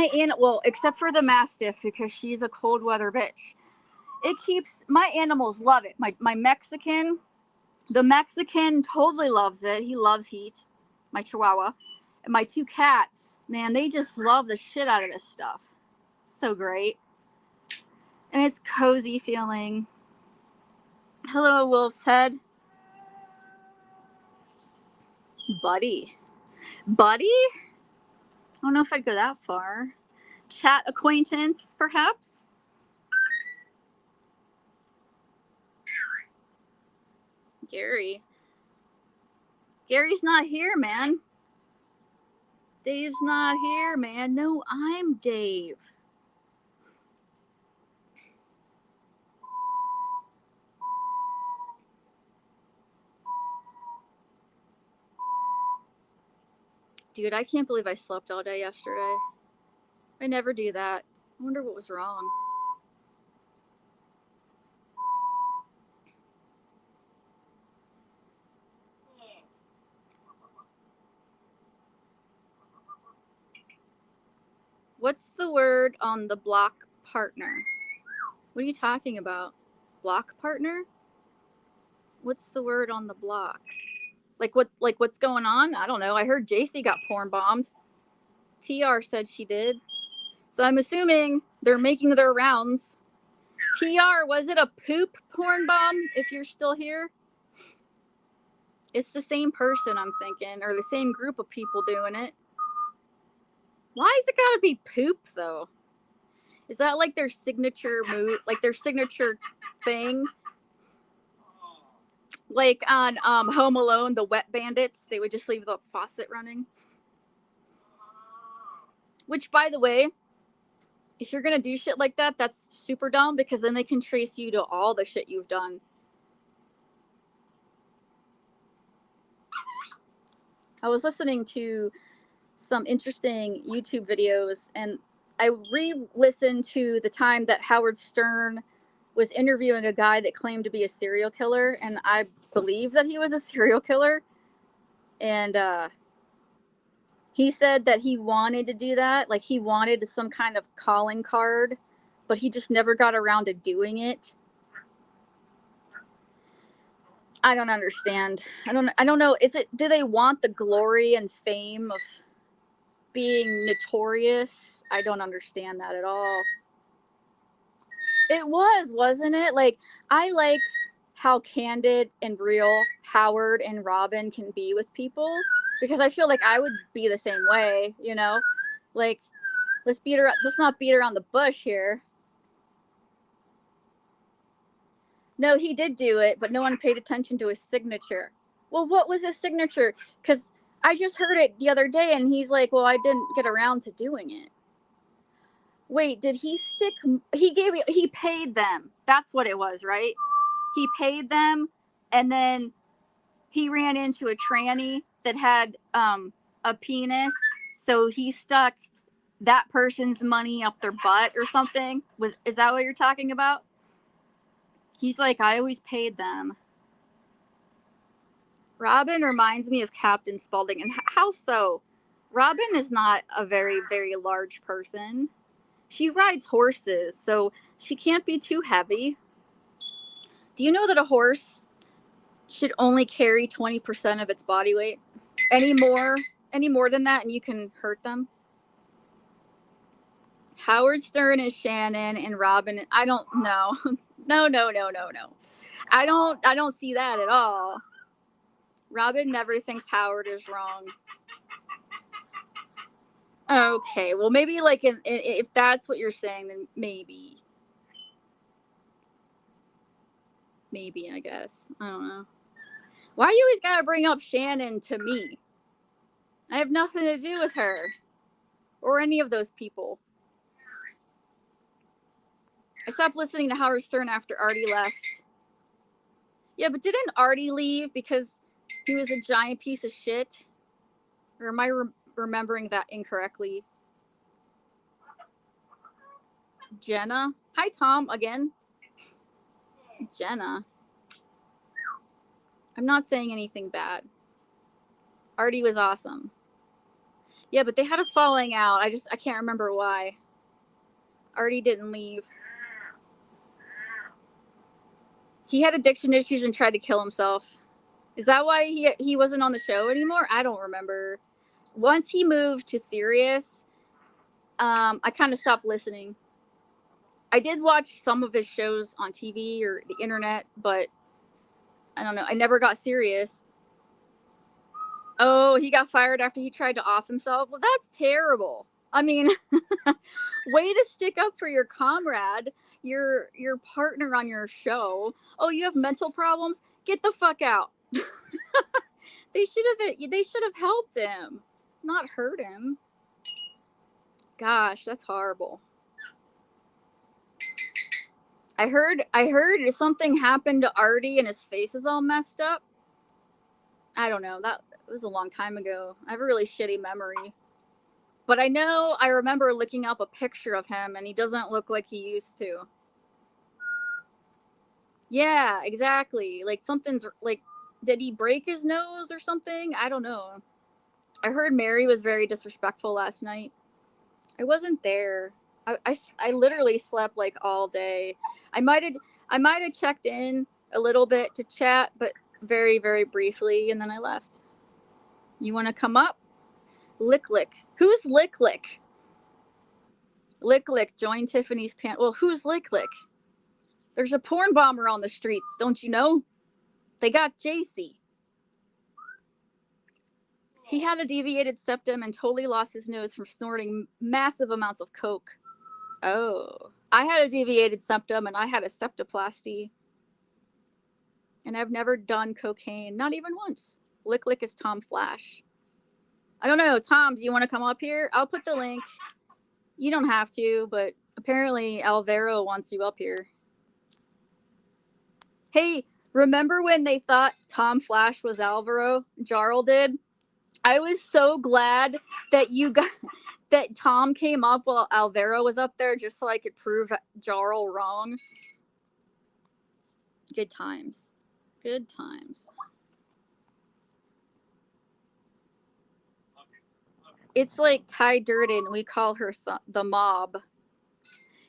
except for the Mastiff, because she's a cold weather bitch, my animals love it. My Mexican, the Mexican totally loves it. He loves heat. My Chihuahua. And my 2 cats, man, they just love the shit out of this stuff. It's so great. And it's cozy feeling. Hello, Wolf's Head. Buddy? I don't know if I'd go that far. Chat acquaintance, perhaps? Gary's not here, man. Dave's not here, man. No, I'm Dave. Dude, I can't believe I slept all day yesterday. I never do that. I wonder what was wrong. What's the word on the block partner? What are you talking about? Block partner? What's the word on the block? What's going on? I don't know. I heard JC got porn bombed. TR said she did. So I'm assuming they're making their rounds. TR, was it a poop porn bomb? If you're still here, it's the same person, I'm thinking, or the same group of people doing it. Why is it gotta be poop though? Is that like their signature move, like their signature thing? Like on Home Alone, the Wet Bandits, they would just leave the faucet running. Which, by the way, if you're gonna do shit like that, that's super dumb, because then they can trace you to all the shit you've done. I was listening to some interesting YouTube videos, and I re-listened to the time that Howard Stern was interviewing a guy that claimed to be a serial killer, and I believe that he was a serial killer. And he said that he wanted to do that, like he wanted some kind of calling card, but he just never got around to doing it. I don't understand. I don't know. Do they want the glory and fame of being notorious? I don't understand that at all. It wasn't it? Like, I like how candid and real Howard and Robin can be with people, because I feel like I would be the same way, you know? Like, let's not beat around the bush here. No, he did do it, but no one paid attention to his signature. Well, what was his signature? Because I just heard it the other day, and he's like, well, I didn't get around to doing it. Wait, did he he paid them. That's what it was, right? He paid them, and then he ran into a tranny that had a penis, so he stuck that person's money up their butt or something. Is that what you're talking about? He's like, I always paid them. Robin reminds me of Captain Spaulding. And how so? Robin is not a very, very large person. She rides horses, so she can't be too heavy. Do you know that a horse should only carry 20% of its body weight? Any more than that, and you can hurt them? Howard Stern is Shannon, and Robin, I don't know. No. I don't see that at all. Robin never thinks Howard is wrong. Okay, well, maybe, like, if that's what you're saying, then maybe, I guess. I don't know. Why you always gotta bring up Shannon to me? I have nothing to do with her or any of those people. I stopped listening to Howard Stern after Artie left. Yeah, but didn't Artie leave because he was a giant piece of shit? Or am I remembering that incorrectly? Jenna? Hi, Tom, again. Jenna. I'm not saying anything bad. Artie was awesome. Yeah, but they had a falling out. I can't remember why. Artie didn't leave. He had addiction issues and tried to kill himself. Is that why he wasn't on the show anymore? I don't remember. Once he moved to Sirius, I kind of stopped listening. I did watch some of his shows on TV or the internet, but I don't know. I never got Sirius. Oh, he got fired after he tried to off himself? Well, that's terrible. I mean, way to stick up for your comrade, your partner on your show. Oh, you have mental problems? Get the fuck out. They should have helped him, not hurt him. Gosh, that's horrible. I heard something happened to Artie and his face is all messed up. I don't know. That was a long time ago. I have a really shitty memory. But I remember looking up a picture of him, and he doesn't look like he used to. Yeah, exactly. Like, something's, like, did he break his nose or something? I don't know. I heard Mary was very disrespectful last night. I wasn't there. I literally slept, like, all day. I might have checked in a little bit to chat, but very, very briefly, and then I left. You want to come up? Lick Lick. Who's Lick Lick? Lick Lick, join Tiffany's panel. Well, who's Lick Lick? There's a porn bomber on the streets, don't you know? They got JC. He had a deviated septum and totally lost his nose from snorting massive amounts of coke. Oh. I had a deviated septum and I had a septoplasty. And I've never done cocaine, not even once. Lick Lick is Tom Flash. I don't know, Tom, do you want to come up here? I'll put the link. You don't have to, but apparently Alvaro wants you up here. Hey, remember when they thought Tom Flash was Alvaro? Jarl did. I was so glad that that Tom came up while Alvaro was up there, just so I could prove Jarl wrong. Good times. Good times. It's like Ty Durden. We call her the mob.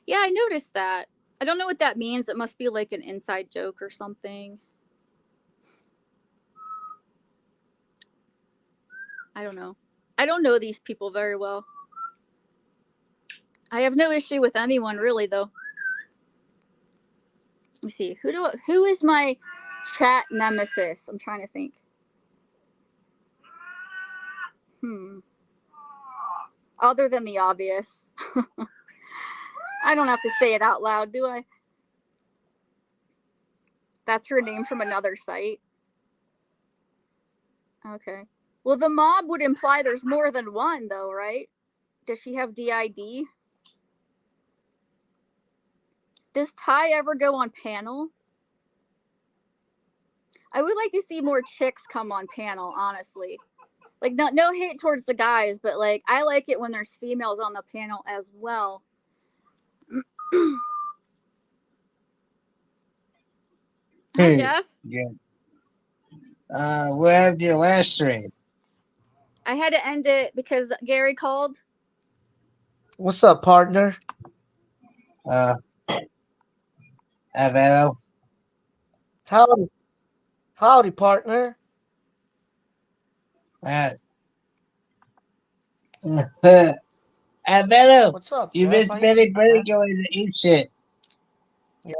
Yeah, I noticed that. I don't know what that means. It must be like an inside joke or something. I don't know. I don't know these people very well. I have no issue with anyone really, though. Let me see. Who is my chat nemesis? I'm trying to think. Other than the obvious. I don't have to say it out loud, do I? That's her name from another site. Okay. Well, the mob would imply there's more than one, though, right? Does she have DID? Does Ty ever go on panel? I would like to see more chicks come on panel, honestly. Like, no hate towards the guys, but like I like it when there's females on the panel as well. Hi, Jeff. Good. Where did your last stream? I had to end it because Gary called. What's up, partner? Avero. Howdy, partner. Avero. What's up? You Jeff? missed How you Billy doing, Bird man? going to eat shit. Yeah.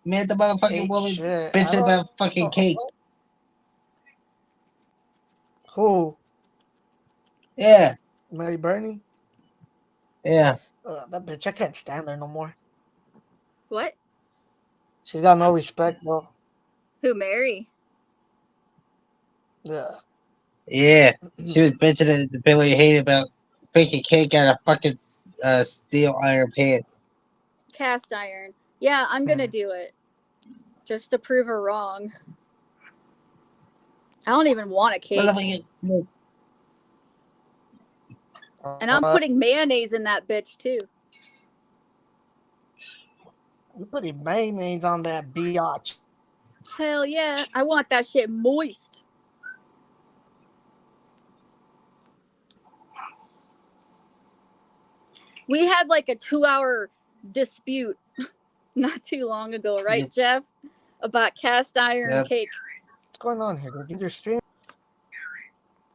Man, the motherfucking Ate woman shit. bitching about fucking cake. Who? Yeah. Mary Bernie? Yeah. That bitch, I can't stand her no more. What? She's got no respect, bro. Who, Mary? Yeah. Yeah. She was bitching at Billy Hate about baking cake out of fucking steel iron pan. Cast iron. Yeah, I'm gonna do it. Just to prove her wrong. I don't even want a cake. And I'm putting mayonnaise in that bitch too. You're putting mayonnaise on that biatch. Hell yeah. I want that shit moist. We had like a 2-hour dispute not too long ago, right, Jeff? About cast iron cake. What's going on here? Did you stream?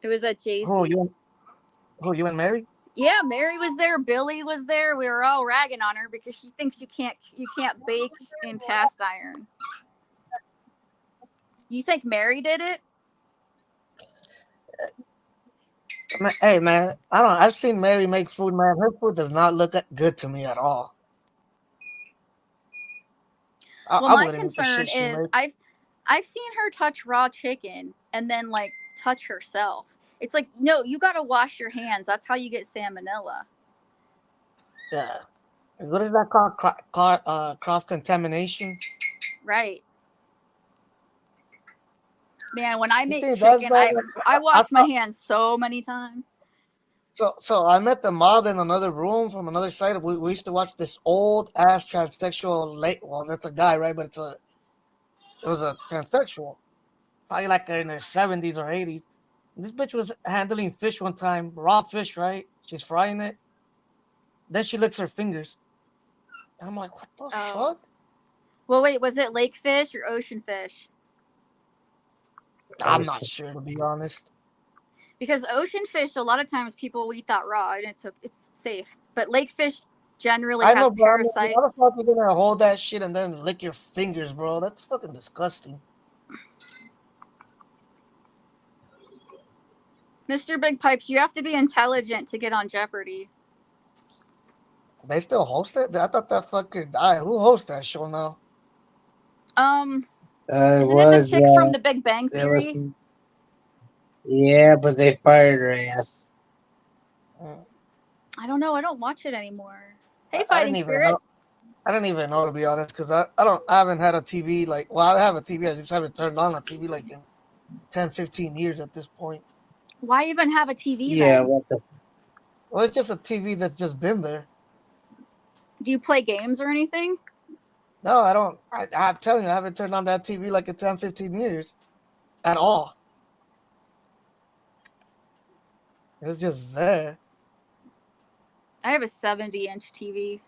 It was at Jay's. You and Mary? Yeah, Mary was there. Billy was there. We were all ragging on her because she thinks you can't bake in cast iron. You think Mary did it? Hey man, I've seen Mary make food, man. Her food does not look good to me at all. Well, my concern is I've seen her touch raw chicken and then like touch herself. It's like, no, you got to wash your hands. That's how you get salmonella. Yeah. What is that called? Cross-contamination? Right. Man, when I make chicken, I wash my hands so many times. So I met the mob in another room from another site. We used to watch this old-ass transsexual well, that's a guy, right? But it was a transsexual. Probably like in their 70s or 80s. This bitch was handling fish one time, raw fish, right? She's frying it. Then she licks her fingers. And I'm like, what the fuck? Well, wait, was it lake fish or ocean fish? I'm not sure, to be honest. Because ocean fish, a lot of times people eat that raw and it's safe. But lake fish, generally I have know, bro. I mean, how the parasites. fuck you gonna hold that shit and then lick your fingers, bro? That's fucking disgusting. Mr. Big Pipes, you have to be intelligent to get on Jeopardy. They still host it? I thought that fucker died. Who hosts that show now? It Isn't it the was, chick from The Big Bang it was, Theory? yeah, but they fired her ass. Mm. I don't know. I don't watch it anymore. Hey, I Fighting didn't even Spirit. know. I didn't even know, to be honest, because I haven't had a TV like, well, I have a TV, I just haven't turned on a TV like in 10, 15 years at this point. Why even have a TV Yeah, then? what the? Well, it's just a TV that's just been there. Do you play games or anything? No, I don't. I'm telling you, I haven't turned on that TV like in 10, 15 years at all. It was just there. I have a 70-inch TV.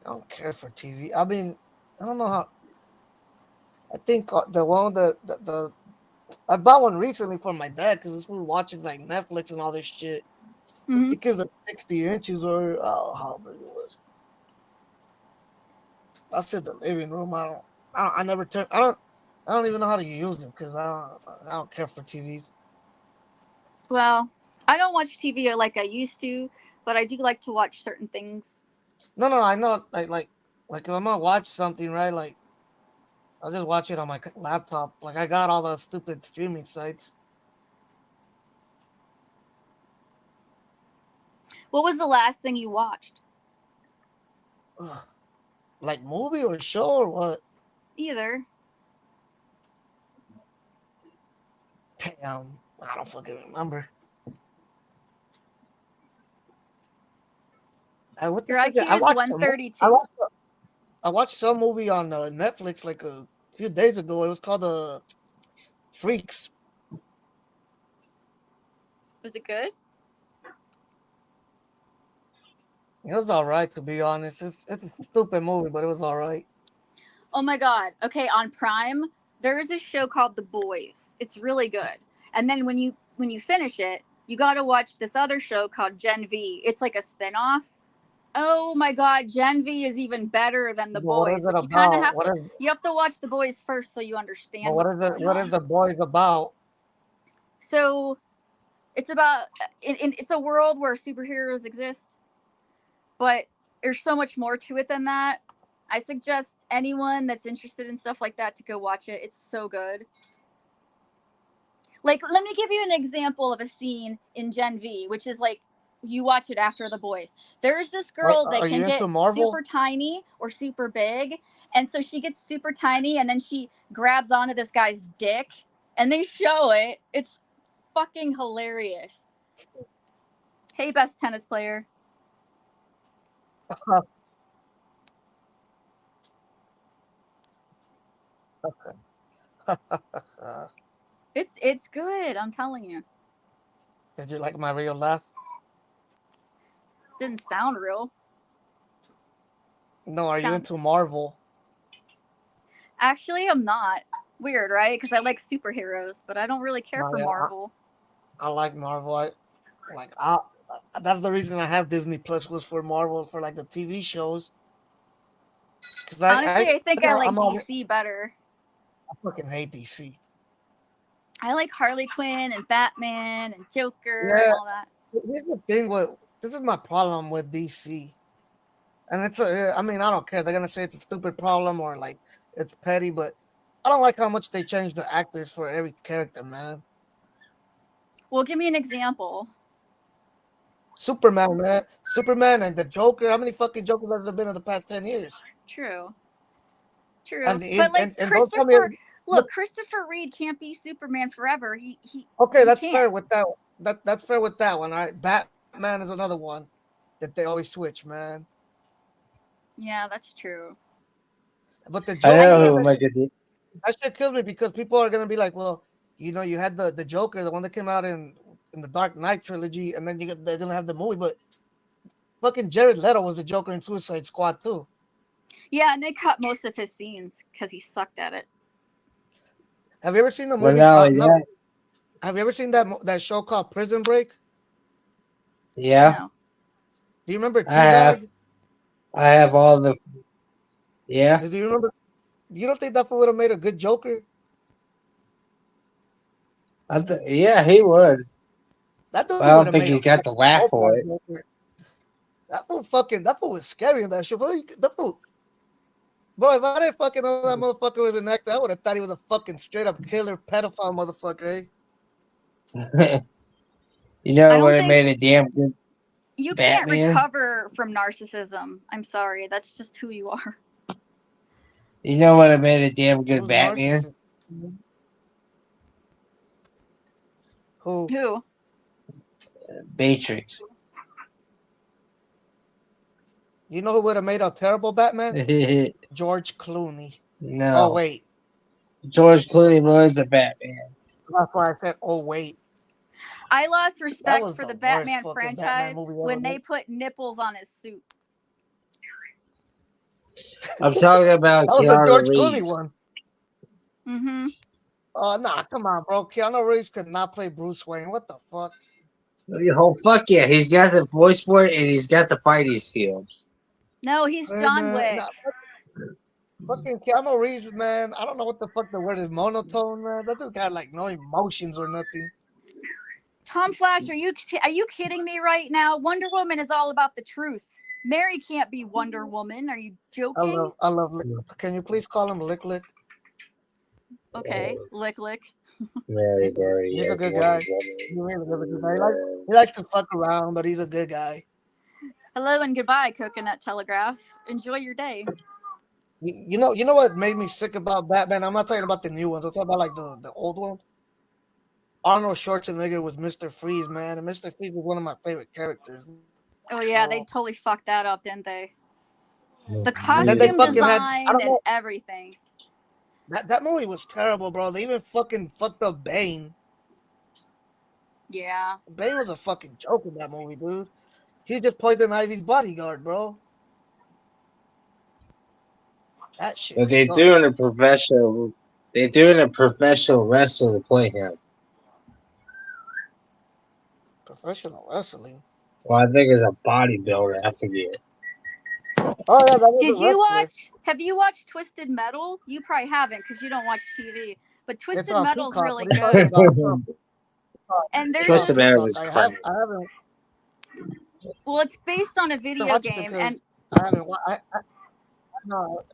I don't care for TV. I mean, I don't know how. I think the one the I bought one recently for my dad because this fool watches like Netflix and all this shit. I Hmm. think it was like 60 inches or how big it was. That's in the living room. I never turn. I don't even know how to use them because I don't care for TVs. Well, I don't watch TV like I used to, but I do like to watch certain things. No, I know. Like if I'm gonna watch something, right? Like I'll just watch it on my laptop. Like I got all the stupid streaming sites. What was the last thing you watched? Ugh. Like movie or show or what? Either. Damn, I don't fucking remember. What the Your fuck? IQ I is watched 132. I watched some movie on Netflix like a few days ago. It was called Freaks. Was it good? It was all right, to be honest. It's a stupid movie, but it was all right. Oh my god. Okay, on Prime, there is a show called The Boys. It's really good. And then when you finish it, you got to watch this other show called Gen V. It's like a spin-off. Oh my god, Gen V is even better than The But what Boys, is it but you kind of about? have to you have to watch The Boys first so you understand What what's is it? going What on. is the boys about? So, it's about it's a world where superheroes exist, but there's so much more to it than that. I suggest anyone that's interested in stuff like that to go watch it. It's so good. Like, let me give you an example of a scene in Gen V, which is like you watch it after The Boys. There's this girl that Are can you get into Marvel? super tiny or super big, and so she gets super tiny, and then she grabs onto this guy's dick, and they show it. It's fucking hilarious. Hey, best tennis player. It's good. I'm telling you. Did you like my real laugh? Didn't sound real. No, are you Sound. into Marvel? Actually, I'm not. Weird, right? Because I like superheroes, but I don't really care No, for yeah, Marvel. I like Marvel. That's the reason I have Disney Plus was for Marvel for like the TV shows. Cause Honestly, I think I like I'm all, DC better. I fucking hate DC. I like Harley Quinn and Batman and Joker Yeah, and all that. here's the thing with this is my problem with DC, and I mean I don't care. They're gonna say it's a stupid problem or like it's petty, but I don't like how much they change the actors for every character, man. Well, give me an example. Superman, man. Superman and the Joker. How many fucking Jokers has there been in the past 10 years? True. And But like and don't tell me. look, Christopher Reed can't be Superman forever. He Okay, he that's can't. fair with that. That's fair with that one. All right, Batman is another one that they always switch, man. Yeah, that's true. But the I Joker, don't know think- who Micah did. that shit kills me because people are gonna be like, well, you know, you had the Joker, the one that came out in the Dark Knight trilogy, and then they're gonna have the movie, but fucking Jared Leto was the Joker in Suicide Squad too. Yeah, and they cut most of his scenes because he sucked at it. Have you ever seen the Well, movie? now, yeah, Have you ever seen that show called Prison Break? yeah. No. Do you remember I have. Teabag? I have all the. Yeah, Did you remember? You don't think that fool would have made a good Joker? yeah, he would. That dude But I would don't have think made he's a got the fucking whack dope for ass it. Joker. That fool was scary in that shit. Bro, if I didn't fucking know that motherfucker was an actor, I would have thought he was a fucking straight up killer pedophile motherfucker. Eh? You I know don't what? It think made a damn good you can't Batman. recover from narcissism. I'm sorry, that's just who you are. You know what? It made a damn good Who's Batman. narcissist? Who? Who? Matrix. You know who would have made a terrible Batman? George Clooney. Oh No, wait, George Clooney was the Batman. that's why I said. Oh wait, I lost that respect was for the the worst Batman fucking franchise Batman movie ever when they made. put nipples on his suit. I'm talking about That was the Keanu George Clooney Reeves. one. Mm-hmm. Oh nah, come on, bro. Keanu Reeves could not play Bruce Wayne. What the fuck? Oh fuck yeah, he's got the voice for it and he's got the fighting skills. No, he's Hey, John man, Wick. nah, fucking Keanu Reeves, man. I don't know what the fuck the word is. Monotone, man. That dude got like no emotions or nothing. Tom Flash, are you kidding me right now? Wonder Woman is all about the truth. Mary can't be Wonder Woman. Are you joking? I love. Can you please call him Lick Lick? Okay, lick lick. Very, very. He's a good guy. He's really a good guy. He likes to fuck around, but he's a good guy. Hello and goodbye, Coconut Telegraph. Enjoy your day. You know what made me sick about Batman? I'm not talking about the new ones. I'm talking about like the old ones. Arnold Schwarzenegger was Mr. Freeze, man, and Mr. Freeze was one of my favorite characters. Oh yeah, they totally fucked that up, didn't they? The And then they costume fucking had, design I don't and know, everything. that movie was terrible, bro. They even fucking fucked up Bane. Yeah. Bane was a fucking joke in that movie, dude. He just Poison Ivy's bodyguard, bro. That shit. But they're sucked. doing a professional. They're doing a professional wrestler to play him. Professional wrestling. Well, I think it's a bodybuilder. I forget. Oh yeah, that was Did a you wrestler. watch? Have you watched Twisted Metal? You probably haven't because you don't watch TV. But It's Twisted on Metal's Peacock. really What are you talking good. about? It's on And there's Twisted this. Metal Peacock. was I funny. haven't Well, it's based on a video watched it game, because and I haven't. No,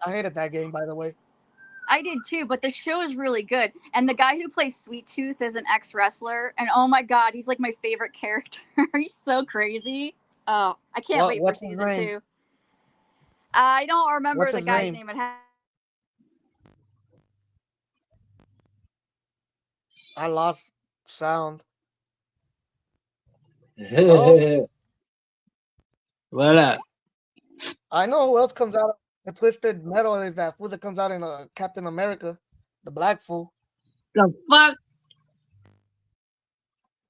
I hated that game, by the way. I did too. But the show is really good. And the guy who plays Sweet Tooth is an ex wrestler, and oh my god, he's like my favorite character. He's so crazy. Oh, I can't wait for What's his season name? 2. I don't remember What's the his guy's name? name. I lost sound. Hello? What up? I know who else comes out. The Twisted Metal is that fool that comes out in Captain America, the black fool, The fuck?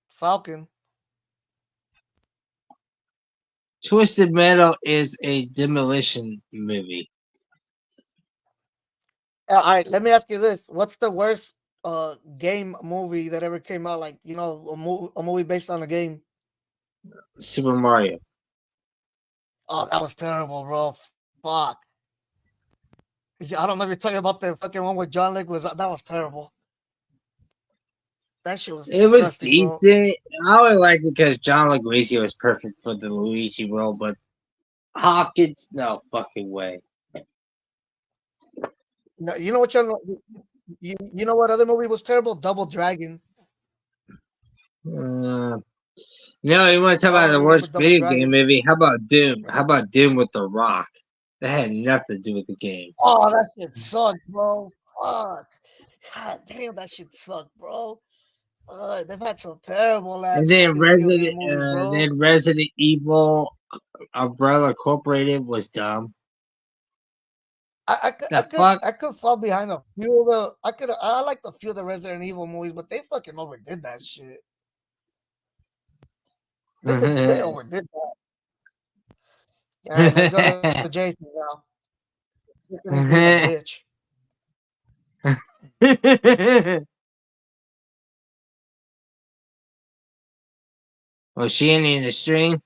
Falcon. Twisted Metal is a demolition movie. All right, let me ask you this: what's the worst game movie that ever came out? Like a movie based on a game. Super Mario. Oh, that was terrible, bro. Fuck. I don't know if you're talking about the fucking one with John Wick. That was terrible. That shit was It was disgusting, bro. decent. I only liked it because John Leguizamo was perfect for the Luigi role, but Hopkins, no fucking way. No, you know what? You know what other movie was terrible? Double Dragon. No, you want to talk I about don't the remember worst Double video Dragon. game movie? How about Doom? How about Doom with The Rock? That had nothing to do with the game. Oh, that shit sucked, bro. Fuck. God damn, that shit sucked, bro. They've had some terrible ass And then fucking video game movies, bro. Resident Evil Umbrella Incorporated was dumb. I could fall behind a few of the. I like a few of the Resident Evil movies, but they fucking overdid that shit. They overdid that. Yeah, let's go to Jason now. He's being a bitch. Was she in the stream?